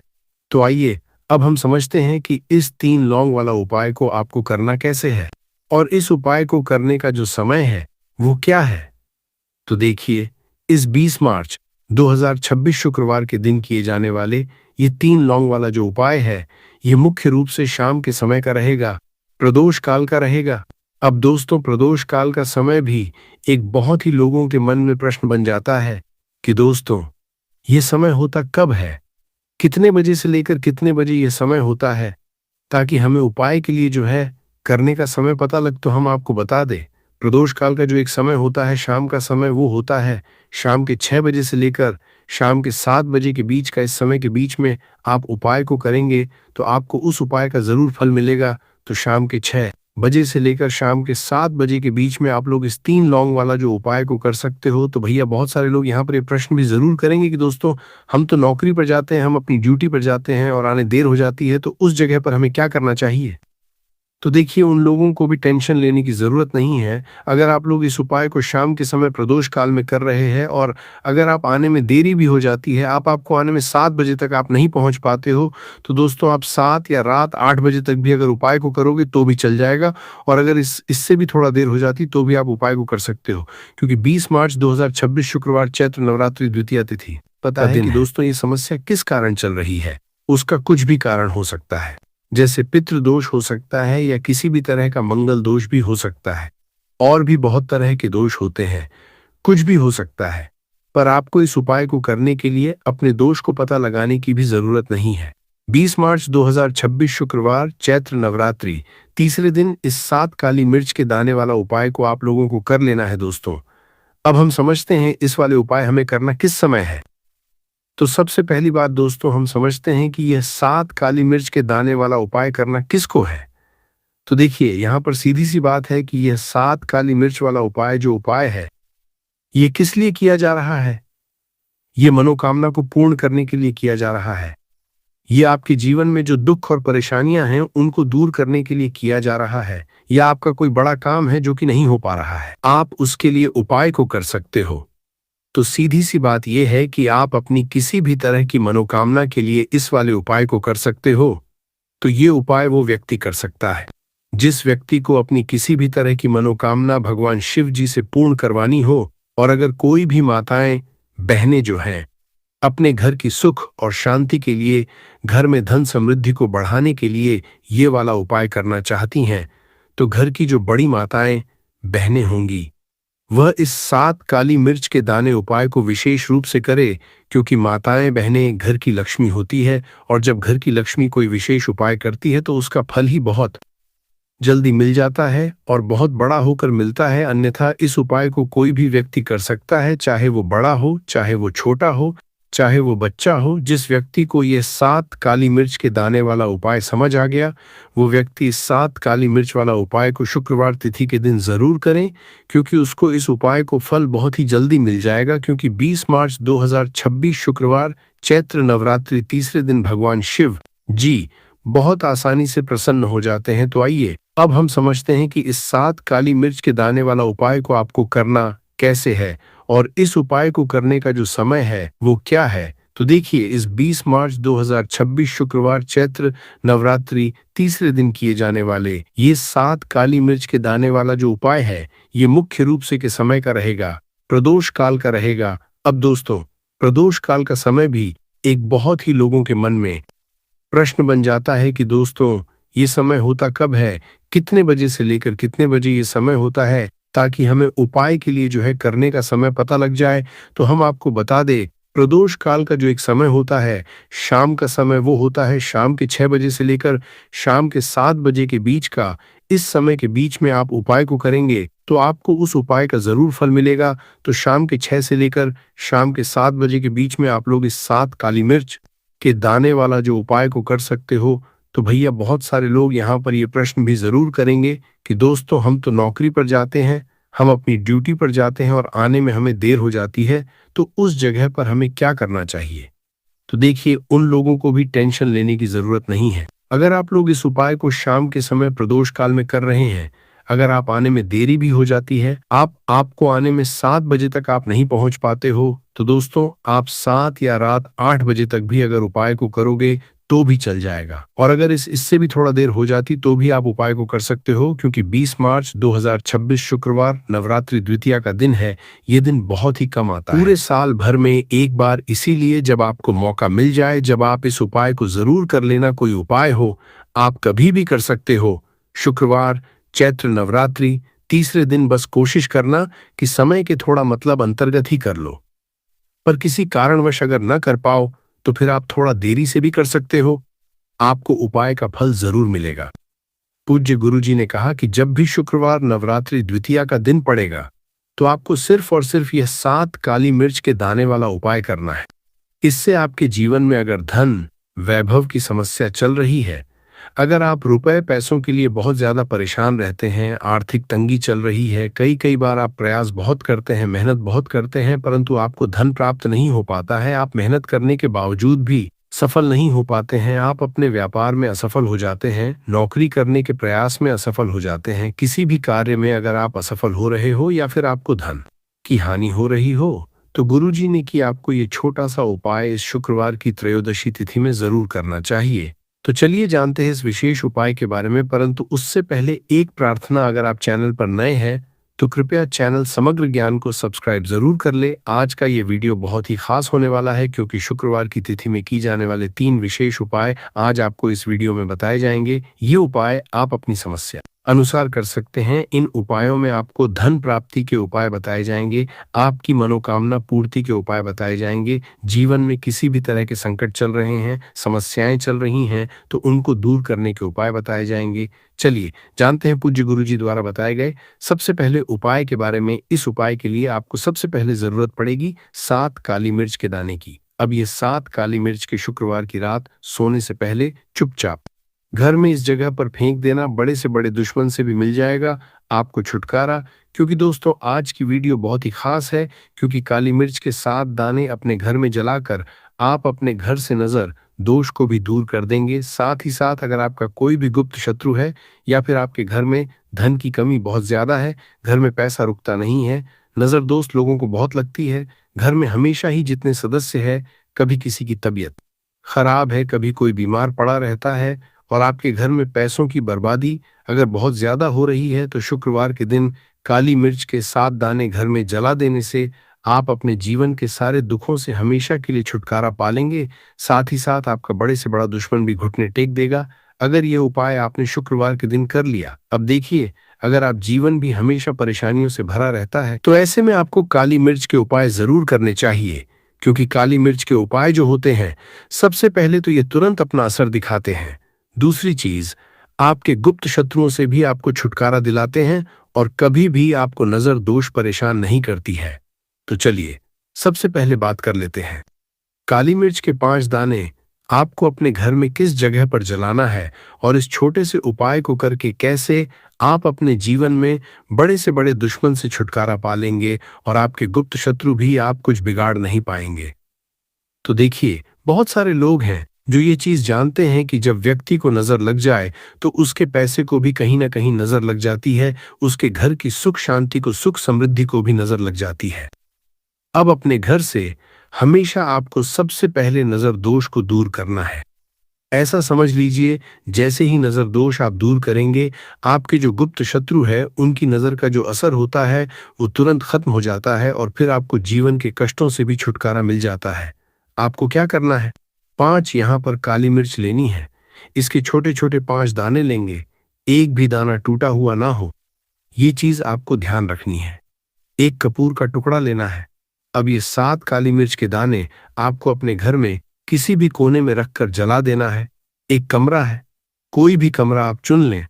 तो आइए अब हम समझते हैं कि इस 3 लौंग वाला उपाय को आपको करना कैसे है, और इस उपाय को करने का जो समय है वो क्या है। तो देखिए, इस 20 मार्च 2026 शुक्रवार के दिन किए जाने वाले ये 3 लौंग वाला जो उपाय है, ये मुख्य रूप से शाम के समय का रहेगा, प्रदोष काल का रहेगा। अब दोस्तों, प्रदोष काल का समय भी एक बहुत ही लोगों के मन में प्रश्न बन जाता है कि दोस्तों, ये समय होता कब है, कितने बजे से लेकर कितने बजे ये समय होता है, ताकि हमें उपाय के लिए जो है करने का समय पता लग तो हम आपको बता दें। प्रदोष काल का जो एक समय होता है, शाम का समय, वो होता है शाम के 6 बजे से लेकर शाम के 7 बजे के बीच का। इस समय के बीच में आप उपाय को करेंगे तो आपको उस उपाय का जरूर फल मिलेगा। तो शाम के 6 बजे से लेकर शाम के 7 बजे के बीच में आप लोग इस 3 लौंग वाला जो उपाय को कर सकते हो। तो भैया, बहुत सारे लोग यहाँ पर ये प्रश्न भी जरूर करेंगे कि दोस्तों, हम तो नौकरी पर जाते हैं, हम अपनी ड्यूटी पर जाते हैं और आने देर हो जाती है, तो उस जगह पर हमें क्या करना चाहिए। तो देखिए, उन लोगों को भी टेंशन लेने की ज़रूरत नहीं है। अगर आप लोग इस उपाय को शाम के समय प्रदोष काल में कर रहे हैं, और अगर आप आने में देरी भी हो जाती है, आपको आने में 7 बजे तक आप नहीं पहुंच पाते हो, तो दोस्तों आप 7 या रात 8 बजे तक भी अगर उपाय को करोगे तो भी चल जाएगा। और अगर इससे भी थोड़ा देर हो जाती तो भी आप उपाय को कर सकते हो, क्योंकि 20 मार्च 2026 शुक्रवार चैत्र नवरात्रि द्वितीया तिथि पता है कि दोस्तों ये समस्या किस कारण चल रही है। उसका कुछ भी कारण हो सकता है, जैसे पितृदोष हो सकता है, या किसी भी तरह का मंगल दोष भी हो सकता है, और भी बहुत तरह के दोष होते हैं, कुछ भी हो सकता है। पर आपको इस उपाय को करने के लिए अपने दोष को पता लगाने की भी जरूरत नहीं है। 20 मार्च 2026 शुक्रवार चैत्र नवरात्रि तीसरे दिन इस 7 काली मिर्च के दाने वाला उपाय को आप लोगों को कर लेना है दोस्तों। अब हम समझते हैं इस वाले उपाय हमें करना किस समय है। तो सबसे पहली बात दोस्तों, हम समझते हैं कि यह 7 काली मिर्च के दाने वाला उपाय करना किसको है। तो देखिए, यहाँ पर सीधी सी बात है कि यह 7 काली मिर्च वाला उपाय जो उपाय है, ये किस लिए किया जा रहा है। ये मनोकामना को पूर्ण करने के लिए किया जा रहा है। ये आपके जीवन में जो दुख और परेशानियां हैं उनको दूर करने के लिए किया जा रहा है, या आपका कोई बड़ा काम है जो कि नहीं हो पा रहा है, आप उसके लिए उपाय को कर सकते हो। तो सीधी सी बात यह है कि आप अपनी किसी भी तरह की मनोकामना के लिए इस वाले उपाय को कर सकते हो। तो ये उपाय वो व्यक्ति कर सकता है जिस व्यक्ति को अपनी किसी भी तरह की मनोकामना भगवान शिव जी से पूर्ण करवानी हो। और अगर कोई भी माताएं, बहनें जो हैं अपने घर की सुख और शांति के लिए, घर में धन समृद्धि को बढ़ाने के लिए ये वाला उपाय करना चाहती हैं, तो घर की जो बड़ी माताएं, बहनें होंगी, वह इस 7 काली मिर्च के दाने उपाय को विशेष रूप से करे, क्योंकि माताएं बहनें घर की लक्ष्मी होती है, और जब घर की लक्ष्मी कोई विशेष उपाय करती है तो उसका फल ही बहुत जल्दी मिल जाता है और बहुत बड़ा होकर मिलता है। अन्यथा इस उपाय को कोई भी व्यक्ति कर सकता है, चाहे वो बड़ा हो चाहे वो छोटा हो, चाहे वो बच्चा हो, जिस व्यक्ति को ये 7 काली मिर्च के दाने वाला उपाय समझ आ गया, वो व्यक्ति इस 7 काली मिर्च वाला उपाय को शुक्रवार तिथि के दिन ज़रूर करें, क्योंकि उसको इस उपाय को फल बहुत ही जल्दी मिल जाएगा। क्योंकि 20 मार्च 2026 शुक्रवार चैत्र नवरात्रि तीसरे दिन भगवान शिव जी बहुत आसानी से प्रसन्न हो जाते हैं। तो आइए अब हम समझते हैं कि इस 7 काली मिर्च के दाने वाला उपाय को आपको करना कैसे है और इस उपाय को करने का जो समय है वो क्या है। तो देखिए, इस 20 मार्च 2026 शुक्रवार चैत्र नवरात्रि तीसरे दिन किए जाने वाले ये 7 काली मिर्च के दाने वाला जो उपाय है, ये मुख्य रूप से के समय का रहेगा, प्रदोष काल का रहेगा। अब दोस्तों, प्रदोष काल का समय भी एक बहुत ही लोगों के मन में प्रश्न बन जाता है कि दोस्तों, ये समय होता कब है, कितने बजे से लेकर कितने बजे ये समय होता है, ताकि हमें उपाय के लिए जो है करने का समय पता लग जाए। तो हम आपको बता दें, प्रदोष काल का जो एक समय होता है, शाम का समय, वो होता है शाम के 6 बजे से लेकर शाम के 7 बजे के बीच का। इस समय के बीच में आप उपाय को करेंगे तो आपको उस उपाय का जरूर फल मिलेगा। तो शाम के 6 से लेकर शाम के 7 बजे के बीच में आप लोग इस 7 काली मिर्च के दाने वाला जो उपाय को कर सकते हो। तो भैया, बहुत सारे लोग यहाँ पर ये प्रश्न भी जरूर करेंगे कि दोस्तों, हम तो नौकरी पर जाते हैं, हम अपनी ड्यूटी पर जाते हैं और आने में हमें देर हो जाती है, तो उस जगह पर हमें क्या करना चाहिए। तो देखिए, उन लोगों को भी टेंशन लेने की जरूरत नहीं है। अगर आप लोग इस उपाय को शाम के समय प्रदोष काल में कर रहे हैं, अगर आप आने में देरी भी हो जाती है, आपको आने में 7 बजे तक आप नहीं पहुंच पाते हो, तो दोस्तों आप 7 या रात 8 बजे तक भी अगर उपाय को करोगे तो भी चल जाएगा। और अगर इससे भी थोड़ा देर हो जाती तो भी आप उपाय को कर सकते हो, क्योंकि 20 मार्च 2026 शुक्रवार नवरात्रि द्वितीया का दिन है। ये दिन बहुत ही कम आता है पूरे साल भर में एक बार, इसीलिए जब आपको मौका मिल जाए, जब आप इस उपाय को जरूर कर लेना। कोई उपाय हो, आप कभी भी कर सकते हो। शुक्रवार चैत्र नवरात्रि तीसरे दिन बस कोशिश करना कि समय के थोड़ा मतलब अंतर्गत ही कर लो। पर किसी कारणवश अगर न कर पाओ तो फिर आप थोड़ा देरी से भी कर सकते हो, आपको उपाय का फल जरूर मिलेगा। पूज्य गुरुजी ने कहा कि जब भी शुक्रवार नवरात्रि द्वितीया का दिन पड़ेगा तो आपको सिर्फ और सिर्फ यह 7 काली मिर्च के दाने वाला उपाय करना है। इससे आपके जीवन में अगर धन वैभव की समस्या चल रही है, अगर आप रुपए पैसों के लिए बहुत ज्यादा परेशान रहते हैं, आर्थिक तंगी चल रही है, कई बार आप प्रयास बहुत करते हैं, मेहनत बहुत करते हैं, परंतु आपको धन प्राप्त नहीं हो पाता है, आप मेहनत करने के बावजूद भी सफल नहीं हो पाते हैं, आप अपने व्यापार में असफल हो जाते हैं, नौकरी करने के प्रयास में असफल हो जाते हैं, किसी भी कार्य में अगर आप असफल हो रहे हो या फिर आपको धन की हानि हो रही हो, तो गुरुजी ने कि आपको ये छोटा सा उपाय इस शुक्रवार की त्रयोदशी तिथि में जरूर करना चाहिए। तो चलिए जानते हैं इस विशेष उपाय के बारे में, परंतु उससे पहले एक प्रार्थना, अगर आप चैनल पर नए हैं तो कृपया चैनल समग्र ज्ञान को सब्सक्राइब जरूर कर ले। आज का ये वीडियो बहुत ही खास होने वाला है, क्योंकि शुक्रवार की तिथि में की जाने वाले 3 विशेष उपाय आज आपको इस वीडियो में बताए जाएंगे। ये उपाय आप अपनी समस्या अनुसार कर सकते हैं। इन उपायों में आपको धन प्राप्ति के उपाय बताए जाएंगे, आपकी मनोकामना पूर्ति के उपाय बताए जाएंगे। जीवन में किसी भी तरह के संकट चल रहे हैं, समस्याएं चल रही हैं, तो उनको दूर करने के उपाय बताए जाएंगे। चलिए जानते हैं पूज्य गुरुजी द्वारा बताए गए सबसे पहले उपाय के बारे में। इस उपाय के लिए आपको सबसे पहले जरूरत पड़ेगी 7 काली मिर्च के दाने की। अब ये 7 काली मिर्च के शुक्रवार की रात सोने से पहले चुपचाप घर में इस जगह पर फेंक देना। बड़े से बड़े दुश्मन से भी मिल जाएगा आपको छुटकारा। क्योंकि दोस्तों, आज की वीडियो बहुत ही खास है, क्योंकि काली मिर्च के 7 दाने अपने घर में जलाकर आप अपने घर से नजर दोष को भी दूर कर देंगे। साथ ही साथ अगर आपका कोई भी गुप्त शत्रु है या फिर आपके घर में धन की कमी बहुत ज्यादा है, घर में पैसा रुकता नहीं है, नजर दोस्त लोगों को बहुत लगती है, घर में हमेशा ही जितने सदस्य है, कभी किसी की तबीयत खराब है, कभी कोई बीमार पड़ा रहता है, और आपके घर में पैसों की बर्बादी अगर बहुत ज्यादा हो रही है, तो शुक्रवार के दिन काली मिर्च के 7 दाने घर में जला देने से आप अपने जीवन के सारे दुखों से हमेशा के लिए छुटकारा पालेंगे। साथ ही साथ आपका बड़े से बड़ा दुश्मन भी घुटने टेक देगा अगर ये उपाय आपने शुक्रवार के दिन कर लिया। अब देखिए, अगर आप जीवन भी हमेशा परेशानियों से भरा रहता है, तो ऐसे में आपको काली मिर्च के उपाय जरूर करने चाहिए। क्योंकि काली मिर्च के उपाय जो होते हैं, सबसे पहले तो ये तुरंत अपना असर दिखाते हैं। दूसरी चीज, आपके गुप्त शत्रुओं से भी आपको छुटकारा दिलाते हैं और कभी भी आपको नजर दोष परेशान नहीं करती है। तो चलिए सबसे पहले बात कर लेते हैं काली मिर्च के 5 दाने आपको अपने घर में किस जगह पर जलाना है और इस छोटे से उपाय को करके कैसे आप अपने जीवन में बड़े से बड़े दुश्मन से छुटकारा पा लेंगे और आपके गुप्त शत्रु भी आप कुछ बिगाड़ नहीं पाएंगे। तो देखिए, बहुत सारे लोग हैं जो ये चीज जानते हैं कि जब व्यक्ति को नजर लग जाए तो उसके पैसे को भी कहीं ना कहीं नजर लग जाती है, उसके घर की सुख शांति को, सुख समृद्धि को भी नजर लग जाती है। अब अपने घर से हमेशा आपको सबसे पहले नजर दोष को दूर करना है। ऐसा समझ लीजिए, जैसे ही नजर दोष आप दूर करेंगे, आपके जो गुप्त शत्रु है उनकी नजर का जो असर होता है वो तुरंत खत्म हो जाता है और फिर आपको जीवन के कष्टों से भी छुटकारा मिल जाता है। आपको क्या करना है? 5 यहाँ पर काली मिर्च लेनी है। इसके छोटे छोटे 5 दाने लेंगे, एक भी दाना टूटा हुआ ना हो, ये चीज आपको ध्यान रखनी है। एक कपूर का टुकड़ा लेना है। अब ये 7 काली मिर्च के दाने आपको अपने घर में किसी भी कोने में रखकर जला देना है। एक कमरा है, कोई भी कमरा आप चुन लें,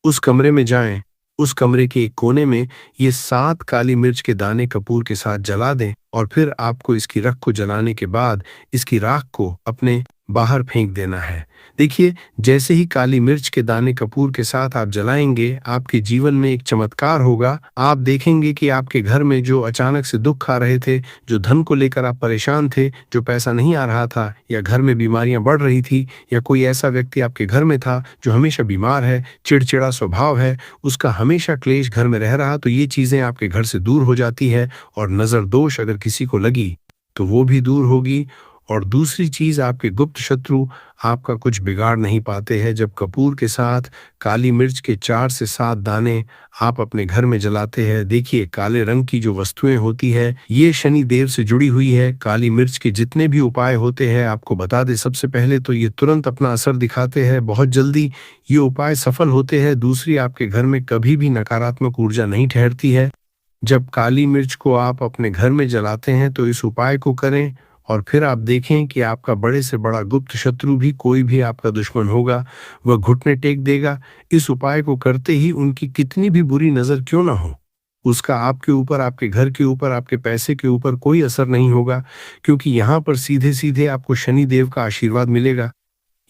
उस कमरे में जाएं, उस कमरे के एक कोने में ये 7 काली मिर्च के दाने कपूर के साथ जला दें और फिर आपको इसकी राख को जलाने के बाद इसकी राख को अपने बाहर फेंक देना है। देखिए, जैसे ही काली मिर्च के दाने कपूर के साथ आप जलाएंगे, आपके जीवन में एक चमत्कार होगा। आप देखेंगे कि आपके घर में जो अचानक से दुख आ रहे थे, जो धन को लेकर आप परेशान थे, जो पैसा नहीं आ रहा था, या घर में बीमारियां बढ़ रही थी, या कोई ऐसा व्यक्ति आपके घर में था जो हमेशा बीमार है, चिड़चिड़ा स्वभाव है, उसका हमेशा क्लेश घर में रह रहा, तो ये चीजें आपके घर से दूर हो जाती है। और नजर दोष अगर किसी को लगी तो वो भी दूर होगी। और दूसरी चीज, आपके गुप्त शत्रु आपका कुछ बिगाड़ नहीं पाते हैं जब कपूर के साथ काली मिर्च के 4 से 7 दाने आप अपने घर में जलाते हैं। देखिए, काले रंग की जो वस्तुएं होती है ये शनि देव से जुड़ी हुई है। काली मिर्च के जितने भी उपाय होते हैं, आपको बता दें, सबसे पहले तो ये तुरंत अपना असर दिखाते हैं, बहुत जल्दी ये उपाय सफल होते हैं। दूसरी, आपके घर में कभी भी नकारात्मक ऊर्जा नहीं ठहरती है। जब काली मिर्च को आप अपने घर में जलाते हैं तो इस उपाय को करें और फिर आप देखें कि आपका बड़े से बड़ा गुप्त शत्रु भी, कोई भी आपका दुश्मन होगा, वह घुटने टेक देगा। इस उपाय को करते ही उनकी कितनी भी बुरी नजर क्यों ना हो, उसका आपके ऊपर, आपके घर के ऊपर, आपके पैसे के ऊपर कोई असर नहीं होगा, क्योंकि यहाँ पर सीधे सीधे आपको शनि देव का आशीर्वाद मिलेगा।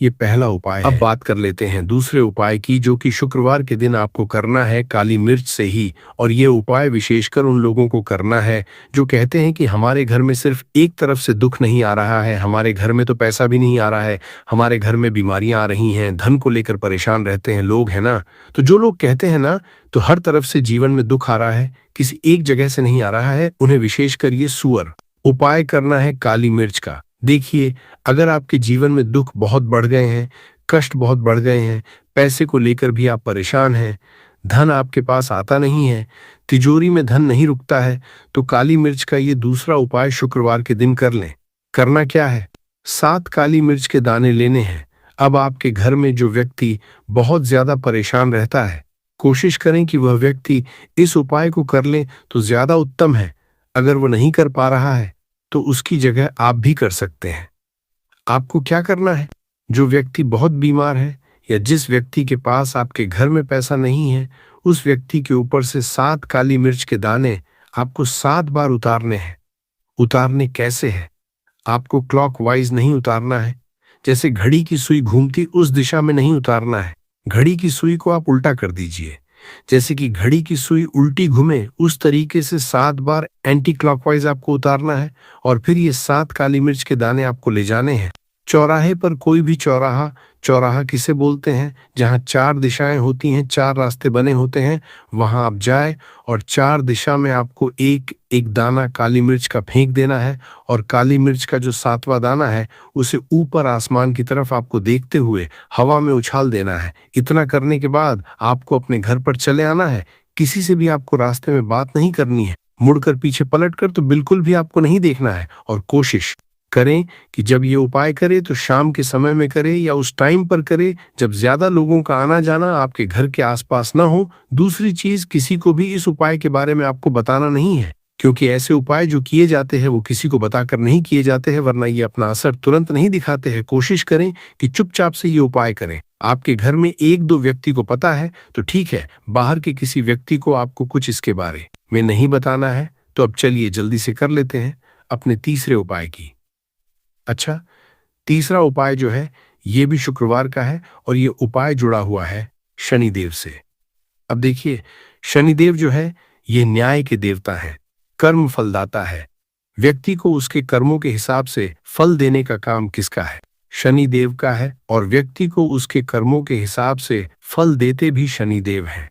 ये पहला उपाय है। अब बात कर लेते हैं दूसरे उपाय की, जो कि शुक्रवार के दिन आपको करना है काली मिर्च से ही। और ये उपाय विशेषकर उन लोगों को करना है जो कहते हैं कि हमारे घर में सिर्फ एक तरफ से दुख नहीं आ रहा है, हमारे घर में तो पैसा भी नहीं आ रहा है, हमारे घर में बीमारियां आ रही हैं, धन को लेकर परेशान रहते हैं लोग, है ना। तो जो लोग कहते हैं ना, तो हर तरफ से जीवन में दुख आ रहा है, किसी एक जगह से नहीं आ रहा है, उन्हें विशेषकर ये सुअर उपाय करना है काली मिर्च का। देखिए, अगर आपके जीवन में दुख बहुत बढ़ गए हैं, कष्ट बहुत बढ़ गए हैं, पैसे को लेकर भी आप परेशान हैं, धन आपके पास आता नहीं है, तिजोरी में धन नहीं रुकता है, तो काली मिर्च का ये दूसरा उपाय शुक्रवार के दिन कर लें। करना क्या है? 7 काली मिर्च के दाने लेने हैं। अब आपके घर में जो व्यक्ति बहुत ज्यादा परेशान रहता है, कोशिश करें कि वह व्यक्ति इस उपाय को कर ले तो ज्यादा उत्तम है। अगर वो नहीं कर पा रहा है तो उसकी जगह आप भी कर सकते हैं। आपको क्या करना है? जो व्यक्ति बहुत बीमार है या जिस व्यक्ति के पास आपके घर में पैसा नहीं है, उस व्यक्ति के ऊपर से 7 काली मिर्च के दाने आपको 7 बार उतारने हैं। उतारने कैसे है? आपको क्लॉकवाइज नहीं उतारना है, जैसे घड़ी की सुई घूमती उस दिशा में नहीं उतारना है। घड़ी की सुई को आप उल्टा कर दीजिए, जैसे कि घड़ी की सुई उल्टी घूमे उस तरीके से 7 बार एंटी क्लॉकवाइज आपको उतारना है। और फिर ये 7 काली मिर्च के दाने आपको ले जाने हैं चौराहे पर। कोई भी चौराहा, चौराहा किसे बोलते हैं? जहाँ 4 दिशाएं होती हैं, 4 रास्ते बने होते हैं, वहां आप जाए और 4 दिशा में आपको एक एक दाना काली मिर्च का फेंक देना है। और काली मिर्च का जो 7वां दाना है उसे ऊपर आसमान की तरफ आपको देखते हुए हवा में उछाल देना है। इतना करने के बाद आपको अपने घर पर चले आना है। किसी से भी आपको रास्ते में बात नहीं करनी है, मुड़कर पीछे पलटकर तो बिल्कुल भी आपको नहीं देखना है। और कोशिश करें कि जब ये उपाय करें तो शाम के समय में करें या उस टाइम पर करें जब ज्यादा लोगों का आना जाना आपके घर के आसपास ना हो। दूसरी चीज, किसी को भी इस उपाय के बारे में आपको बताना नहीं है, क्योंकि ऐसे उपाय जो किए जाते हैं वो किसी को बताकर नहीं किए जाते हैं, वरना ये अपना असर तुरंत नहीं दिखाते हैं। कोशिश करें कि चुपचाप से ये उपाय करें। आपके घर में 1-2 व्यक्ति को पता है तो ठीक है, बाहर के किसी व्यक्ति को आपको कुछ इसके बारे में नहीं बताना है। तो अब चलिए जल्दी से कर लेते हैं अपने तीसरे उपाय की। अच्छा, तीसरा उपाय जो है ये भी शुक्रवार का है और ये उपाय जुड़ा हुआ है शनिदेव से। अब देखिए, शनिदेव जो है ये न्याय के देवता है, कर्म फलदाता है। व्यक्ति को उसके कर्मों के हिसाब से फल देने का काम किसका है? शनिदेव का है, और व्यक्ति को उसके कर्मों के हिसाब से फल देते भी शनिदेव हैं।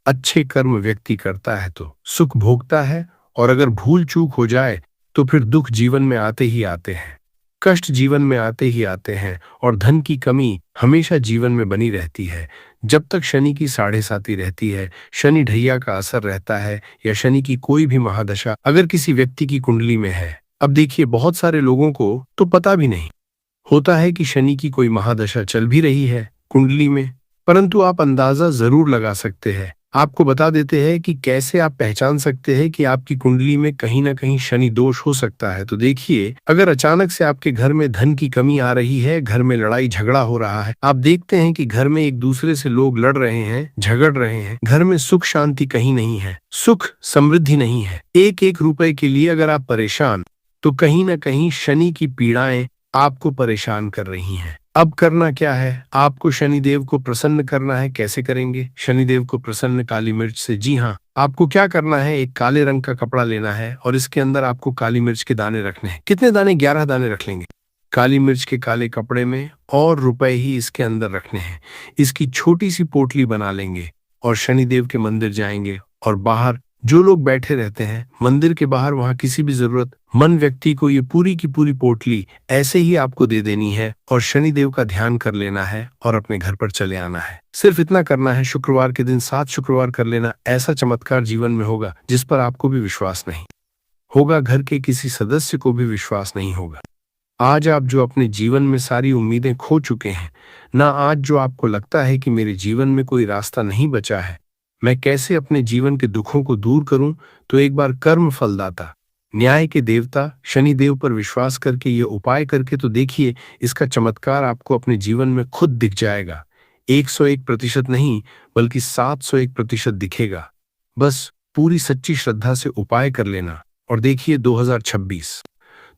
अच्छे कर्म व्यक्ति करता है तो सुख भोगता है, और अगर भूल चूक हो जाए तो फिर दुख जीवन में आते ही आते हैं, कष्ट जीवन में आते ही आते हैं, और धन की कमी हमेशा जीवन में बनी रहती है। जब तक शनि की साढ़े साती रहती है, शनि ढैया का असर रहता है, या शनि की कोई भी महादशा अगर किसी व्यक्ति की कुंडली में है। अब देखिए, बहुत सारे लोगों को तो पता भी नहीं होता है कि शनि की कोई महादशा चल भी रही है कुंडली में, परंतु आप अंदाजा जरूर लगा सकते हैं। आपको बता देते हैं कि कैसे आप पहचान सकते हैं कि आपकी कुंडली में कहीं ना कहीं शनि दोष हो सकता है। तो देखिए, अगर अचानक से आपके घर में धन की कमी आ रही है, घर में लड़ाई झगड़ा हो रहा है, आप देखते हैं कि घर में एक दूसरे से लोग लड़ रहे हैं, झगड़ रहे हैं, घर में सुख शांति कहीं नहीं है, सुख समृद्धि नहीं है, एक एक रुपए के लिए अगर आप परेशान, तो कहीं ना कहीं शनि की पीड़ाएं आपको परेशान कर रही हैं। अब करना क्या है? आपको शनिदेव को प्रसन्न करना है। कैसे करेंगे शनिदेव को प्रसन्न? काली मिर्च से। जी हाँ, आपको क्या करना है, एक काले रंग का कपड़ा लेना है और इसके अंदर आपको काली मिर्च के दाने रखने हैं। कितने दाने? 11 दाने रख लेंगे काली मिर्च के काले कपड़े में, और रुपए ही इसके अंदर रखने हैं। इसकी छोटी सी पोटली बना लेंगे और शनिदेव के मंदिर जाएंगे, और बाहर जो लोग बैठे रहते हैं मंदिर के बाहर, वहां किसी भी जरूरतमंद व्यक्ति को ये पूरी की पूरी पोटली ऐसे ही आपको दे देनी है, और शनिदेव का ध्यान कर लेना है और अपने घर पर चले आना है। सिर्फ इतना करना है। शुक्रवार के दिन 7 शुक्रवार कर लेना। ऐसा चमत्कार जीवन में होगा जिस पर आपको भी विश्वास नहीं होगा, घर के किसी सदस्य को भी विश्वास नहीं होगा। आज आप जो अपने जीवन में सारी उम्मीदें खो चुके हैं ना, आज जो आपको लगता है कि मेरे जीवन में कोई रास्ता नहीं बचा है, मैं कैसे अपने जीवन के दुखों को दूर करूं, तो एक बार कर्म फलदाता न्याय के देवता शनिदेव पर विश्वास करके ये उपाय करके तो देखिए, इसका चमत्कार आपको अपने जीवन में खुद दिख जाएगा। 101% नहीं, बल्कि 701% दिखेगा। बस पूरी सच्ची श्रद्धा से उपाय कर लेना। और देखिए, 2026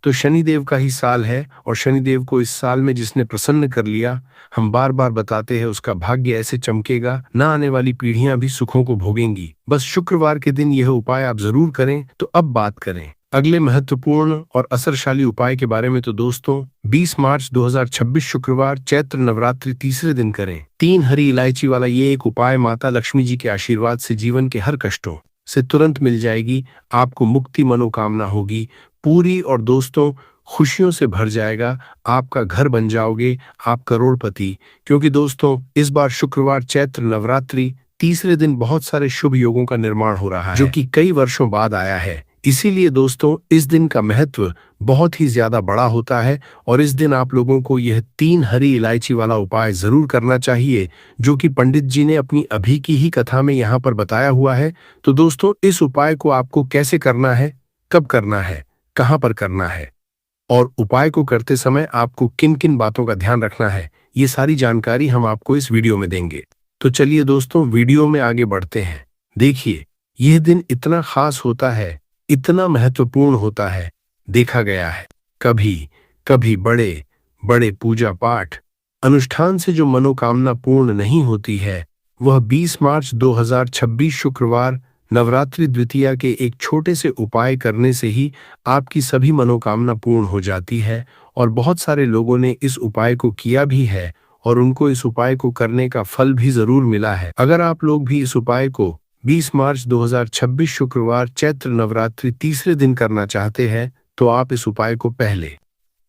तो शनिदेव का ही साल है, और शनिदेव को इस साल में जिसने प्रसन्न कर लिया, हम बार बार बताते हैं, उसका भाग्य ऐसे चमकेगा, ना आने वाली पीढ़ियां भी सुखों को भोगेंगी। बस शुक्रवार के दिन यह उपाय आप जरूर करें। तो अब बात करें अगले महत्वपूर्ण और असरशाली उपाय के बारे में। तो दोस्तों, 20 मार्च 2026 शुक्रवार चैत्र नवरात्रि तीसरे दिन करें 3 हरी इलायची वाला ये एक उपाय। माता लक्ष्मी जी के आशीर्वाद से जीवन के हर कष्टों से तुरंत मिल जाएगी, आपको मुक्ति मनोकामना होगी पूरी, और दोस्तों खुशियों से भर जाएगा। आपका घर बन जाओगे आप करोड़पति। क्योंकि दोस्तों, इस बार शुक्रवार चैत्र नवरात्रि तीसरे दिन बहुत सारे शुभ योगों का निर्माण हो रहा है, जो कि कई वर्षों बाद आया है। इसीलिए दोस्तों, इस दिन का महत्व बहुत ही ज्यादा बड़ा होता है, और इस दिन आप लोगों को यह 3 हरी इलायची वाला उपाय जरूर करना चाहिए, जो कि पंडित जी ने अपनी अभी की ही कथा में यहाँ पर बताया हुआ है। तो दोस्तों, इस उपाय को आपको कैसे करना है, कब करना है, कहां पर करना है, और उपाय को करते समय आपको किन किन बातों का ध्यान रखना है, ये सारी जानकारी हम आपको इस वीडियो में देंगे। तो चलिए दोस्तों, वीडियो में आगे बढ़ते हैं। देखिए, यह दिन इतना खास होता है, इतना महत्वपूर्ण होता है, देखा गया है कभी कभी बड़े बड़े पूजा पाठ अनुष्ठान से जो मनोकामना पूर्ण नहीं होती है, वह 20 मार्च 2026 शुक्रवार नवरात्रि द्वितीया के एक छोटे से उपाय करने से ही आपकी सभी मनोकामना पूर्ण हो जाती है। और बहुत सारे लोगों ने इस उपाय को किया भी है, और उनको इस उपाय को करने का फल भी जरूर मिला है। अगर आप लोग भी इस उपाय को 20 मार्च 2026 शुक्रवार चैत्र नवरात्रि तीसरे दिन करना चाहते हैं, तो आप इस उपाय को पहले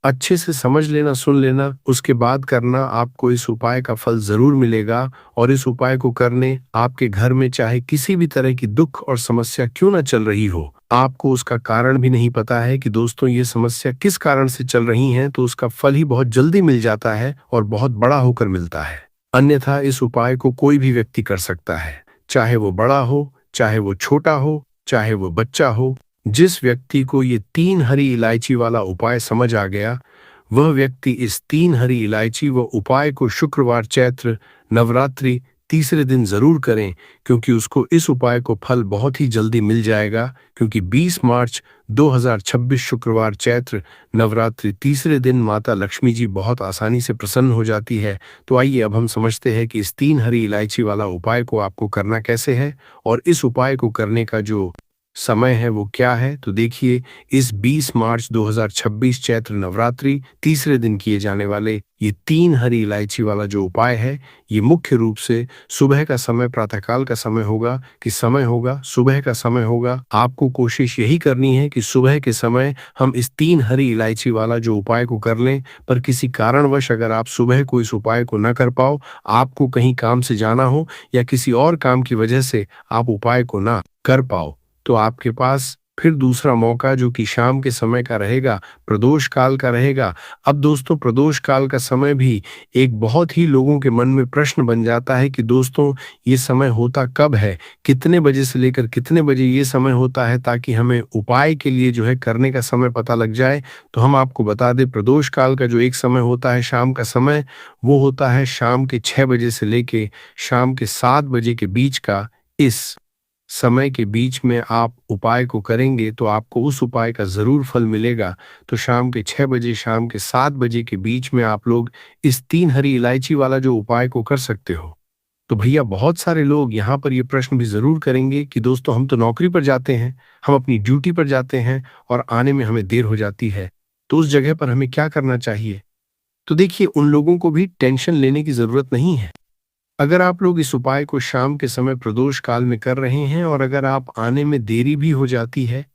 अच्छे से समझ लेना, सुन लेना, उसके बाद करना। आपको इस उपाय का फल जरूर मिलेगा, और इस उपाय को करने आपके घर में चाहे किसी भी तरह की दुख और समस्या क्यों ना चल रही हो, आपको उसका कारण भी नहीं पता है कि दोस्तों ये समस्या किस कारण से चल रही है, तो उसका फल ही बहुत जल्दी मिल जाता है और बहुत बड़ा होकर मिलता है। अन्यथा इस उपाय को कोई भी व्यक्ति कर सकता है, चाहे वो बड़ा हो, चाहे वो छोटा हो, चाहे वो बच्चा हो। जिस व्यक्ति को ये 3 हरी इलायची वाला उपाय समझ आ गया, वह व्यक्ति इस 3 हरी इलायची व उपाय को शुक्रवार चैत्र नवरात्रि तीसरे दिन जरूर करें, क्योंकि उसको इस उपाय को फल बहुत ही जल्दी मिल जाएगा। क्योंकि 20 मार्च 2026 शुक्रवार चैत्र नवरात्रि तीसरे दिन माता लक्ष्मी जी बहुत आसानी से प्रसन्न हो जाती है। तो आइए अब हम समझते हैं कि इस 3 हरी इलायची वाला उपाय को आपको करना कैसे है और इस उपाय को करने का जो समय है वो क्या है। तो देखिए, इस 20 मार्च 2026 चैत्र नवरात्रि तीसरे दिन किए जाने वाले ये 3 हरी इलायची वाला जो उपाय है, ये मुख्य रूप से सुबह का समय, प्रातःकाल का समय होगा कि समय होगा, सुबह का समय होगा। आपको कोशिश यही करनी है कि सुबह के समय हम इस 3 हरी इलायची वाला जो उपाय को कर लें। पर किसी कारणवश अगर आप सुबह को इस उपाय को न कर पाओ, आपको कहीं काम से जाना हो या किसी और काम की वजह से आप उपाय को ना कर पाओ, तो आपके पास फिर दूसरा मौका जो कि शाम के समय का रहेगा, प्रदोष काल का रहेगा। अब दोस्तों, प्रदोष काल का समय भी एक बहुत ही लोगों के मन में प्रश्न बन जाता है कि दोस्तों ये समय होता कब है, कितने बजे से लेकर कितने बजे ये समय होता है, ताकि हमें उपाय के लिए जो है करने का समय पता लग जाए। तो हम आपको बता दें, प्रदोष काल का जो एक समय होता है शाम का समय, वो होता है शाम के 6 बजे से लेके शाम के 7 बजे के बीच का। इस समय के बीच में आप उपाय को करेंगे तो आपको उस उपाय का जरूर फल मिलेगा। तो शाम के 6 बजे शाम के 7 बजे के बीच में आप लोग इस 3 हरी इलायची वाला जो उपाय को कर सकते हो। तो भैया, बहुत सारे लोग यहाँ पर ये प्रश्न भी जरूर करेंगे कि दोस्तों हम तो नौकरी पर जाते हैं, हम अपनी ड्यूटी पर जाते हैं और आने में हमें देर हो जाती है, तो उस जगह पर हमें क्या करना चाहिए। तो देखिए, उन लोगों को भी टेंशन लेने की जरूरत नहीं है। अगर आप लोग इस उपाय को शाम के समय प्रदोष काल में कर रहे हैं और अगर आप आने में देरी भी हो जाती है,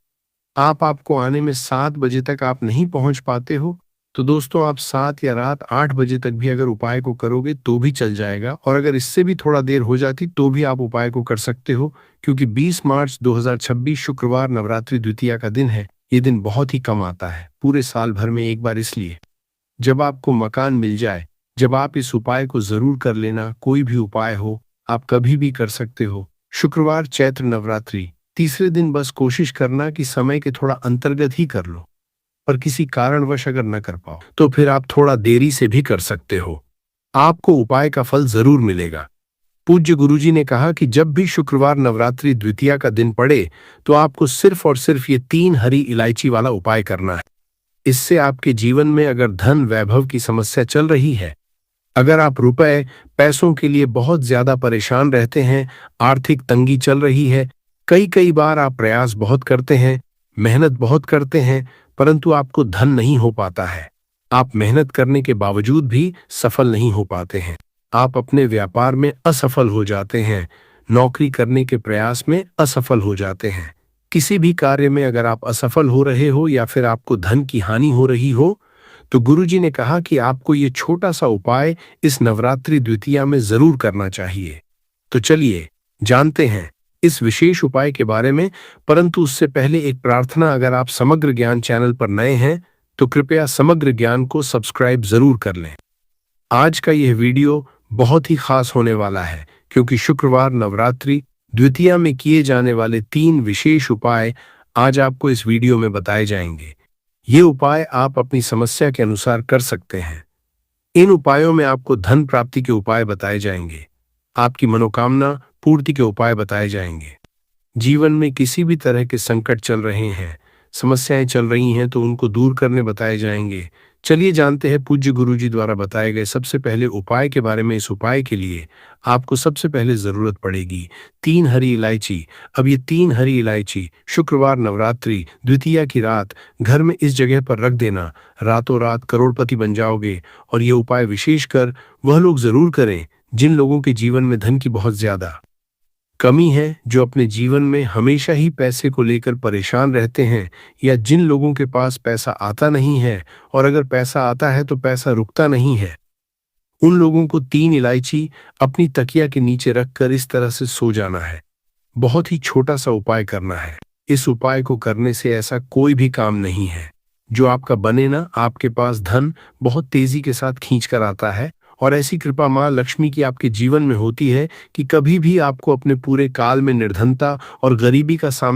आपको आने में 7 बजे तक आप नहीं पहुंच पाते हो, तो दोस्तों आप 7 या रात 8 बजे तक भी अगर उपाय को करोगे तो भी चल जाएगा। और अगर इससे भी थोड़ा देर हो जाती तो भी आप उपाय को कर सकते हो, क्योंकि 20 मार्च 2026 शुक्रवार नवरात्रि द्वितीया का दिन है। ये दिन बहुत ही कम आता है, पूरे साल भर में एक बार। इसलिए जब आपको मकान मिल जाए, जब आप इस उपाय को जरूर कर लेना। कोई भी उपाय हो, आप कभी भी कर सकते हो। शुक्रवार चैत्र नवरात्रि तीसरे दिन बस कोशिश करना कि समय के थोड़ा अंतर्गत ही कर लो। पर किसी कारणवश अगर न कर पाओ तो फिर आप थोड़ा देरी से भी कर सकते हो, आपको उपाय का फल जरूर मिलेगा। पूज्य गुरुजी ने कहा कि जब भी शुक्रवार नवरात्रि द्वितीया का दिन पड़े तो आपको सिर्फ और सिर्फ ये 3 हरी इलायची वाला उपाय करना है। इससे आपके जीवन में अगर धन वैभव की समस्या चल रही है, अगर आप रुपए पैसों के लिए बहुत ज्यादा परेशान रहते हैं, आर्थिक तंगी चल रही है, कई कई बार आप प्रयास बहुत करते हैं, मेहनत बहुत करते हैं, परंतु आपको धन नहीं हो पाता है। आप मेहनत करने के बावजूद भी सफल नहीं हो पाते हैं। आप अपने व्यापार में असफल हो जाते हैं, नौकरी करने के प्रयास में असफल हो जाते हैं। किसी भी कार्य में अगर आप असफल हो रहे हो या फिर आपको धन की हानि हो रही हो, तो गुरुजी ने कहा कि आपको ये छोटा सा उपाय इस नवरात्रि द्वितीया में जरूर करना चाहिए। तो चलिए जानते हैं इस विशेष उपाय के बारे में। परंतु उससे पहले एक प्रार्थना, अगर आप समग्र ज्ञान चैनल पर नए हैं तो कृपया समग्र ज्ञान को सब्सक्राइब जरूर कर लें। आज का यह वीडियो बहुत ही खास होने वाला है, क्योंकि शुक्रवार नवरात्रि द्वितीया में किए जाने वाले 3 विशेष उपाय आज आपको इस वीडियो में बताए जाएंगे। ये उपाय आप अपनी समस्या के अनुसार कर सकते हैं। इन उपायों में आपको धन प्राप्ति के उपाय बताए जाएंगे, आपकी मनोकामना पूर्ति के उपाय बताए जाएंगे। जीवन में किसी भी तरह के संकट चल रहे हैं, समस्याएं चल रही हैं, तो उनको दूर करने बताए जाएंगे। चलिए जानते हैं पूज्य गुरुजी द्वारा बताए गए सबसे पहले उपाय के बारे में। इस उपाय के लिए आपको सबसे पहले जरूरत पड़ेगी 3 हरी इलायची। अब ये 3 हरी इलायची शुक्रवार नवरात्रि द्वितीया की रात घर में इस जगह पर रख देना। रातों रात करोड़पति बन जाओगे। और ये उपाय विशेषकर वह लोग जरूर करें जिन लोगों के जीवन में धन की बहुत ज्यादा कमी है, जो अपने जीवन में हमेशा ही पैसे को लेकर परेशान रहते हैं, या जिन लोगों के पास पैसा आता नहीं है और अगर पैसा आता है तो पैसा रुकता नहीं है। उन लोगों को 3 इलायची अपनी तकिया के नीचे रखकर इस तरह से सो जाना है। बहुत ही छोटा सा उपाय करना है। इस उपाय को करने से ऐसा कोई भी काम नहीं है जो आपका बने ना। आपके पास धन बहुत तेजी के साथ खींच कर आता है और ऐसी कृपा माँ लक्ष्मी की आपके जीवन में होती है कि कभी भी आपको अपने पूरे काल में निर्धनता और गरीबी का सामना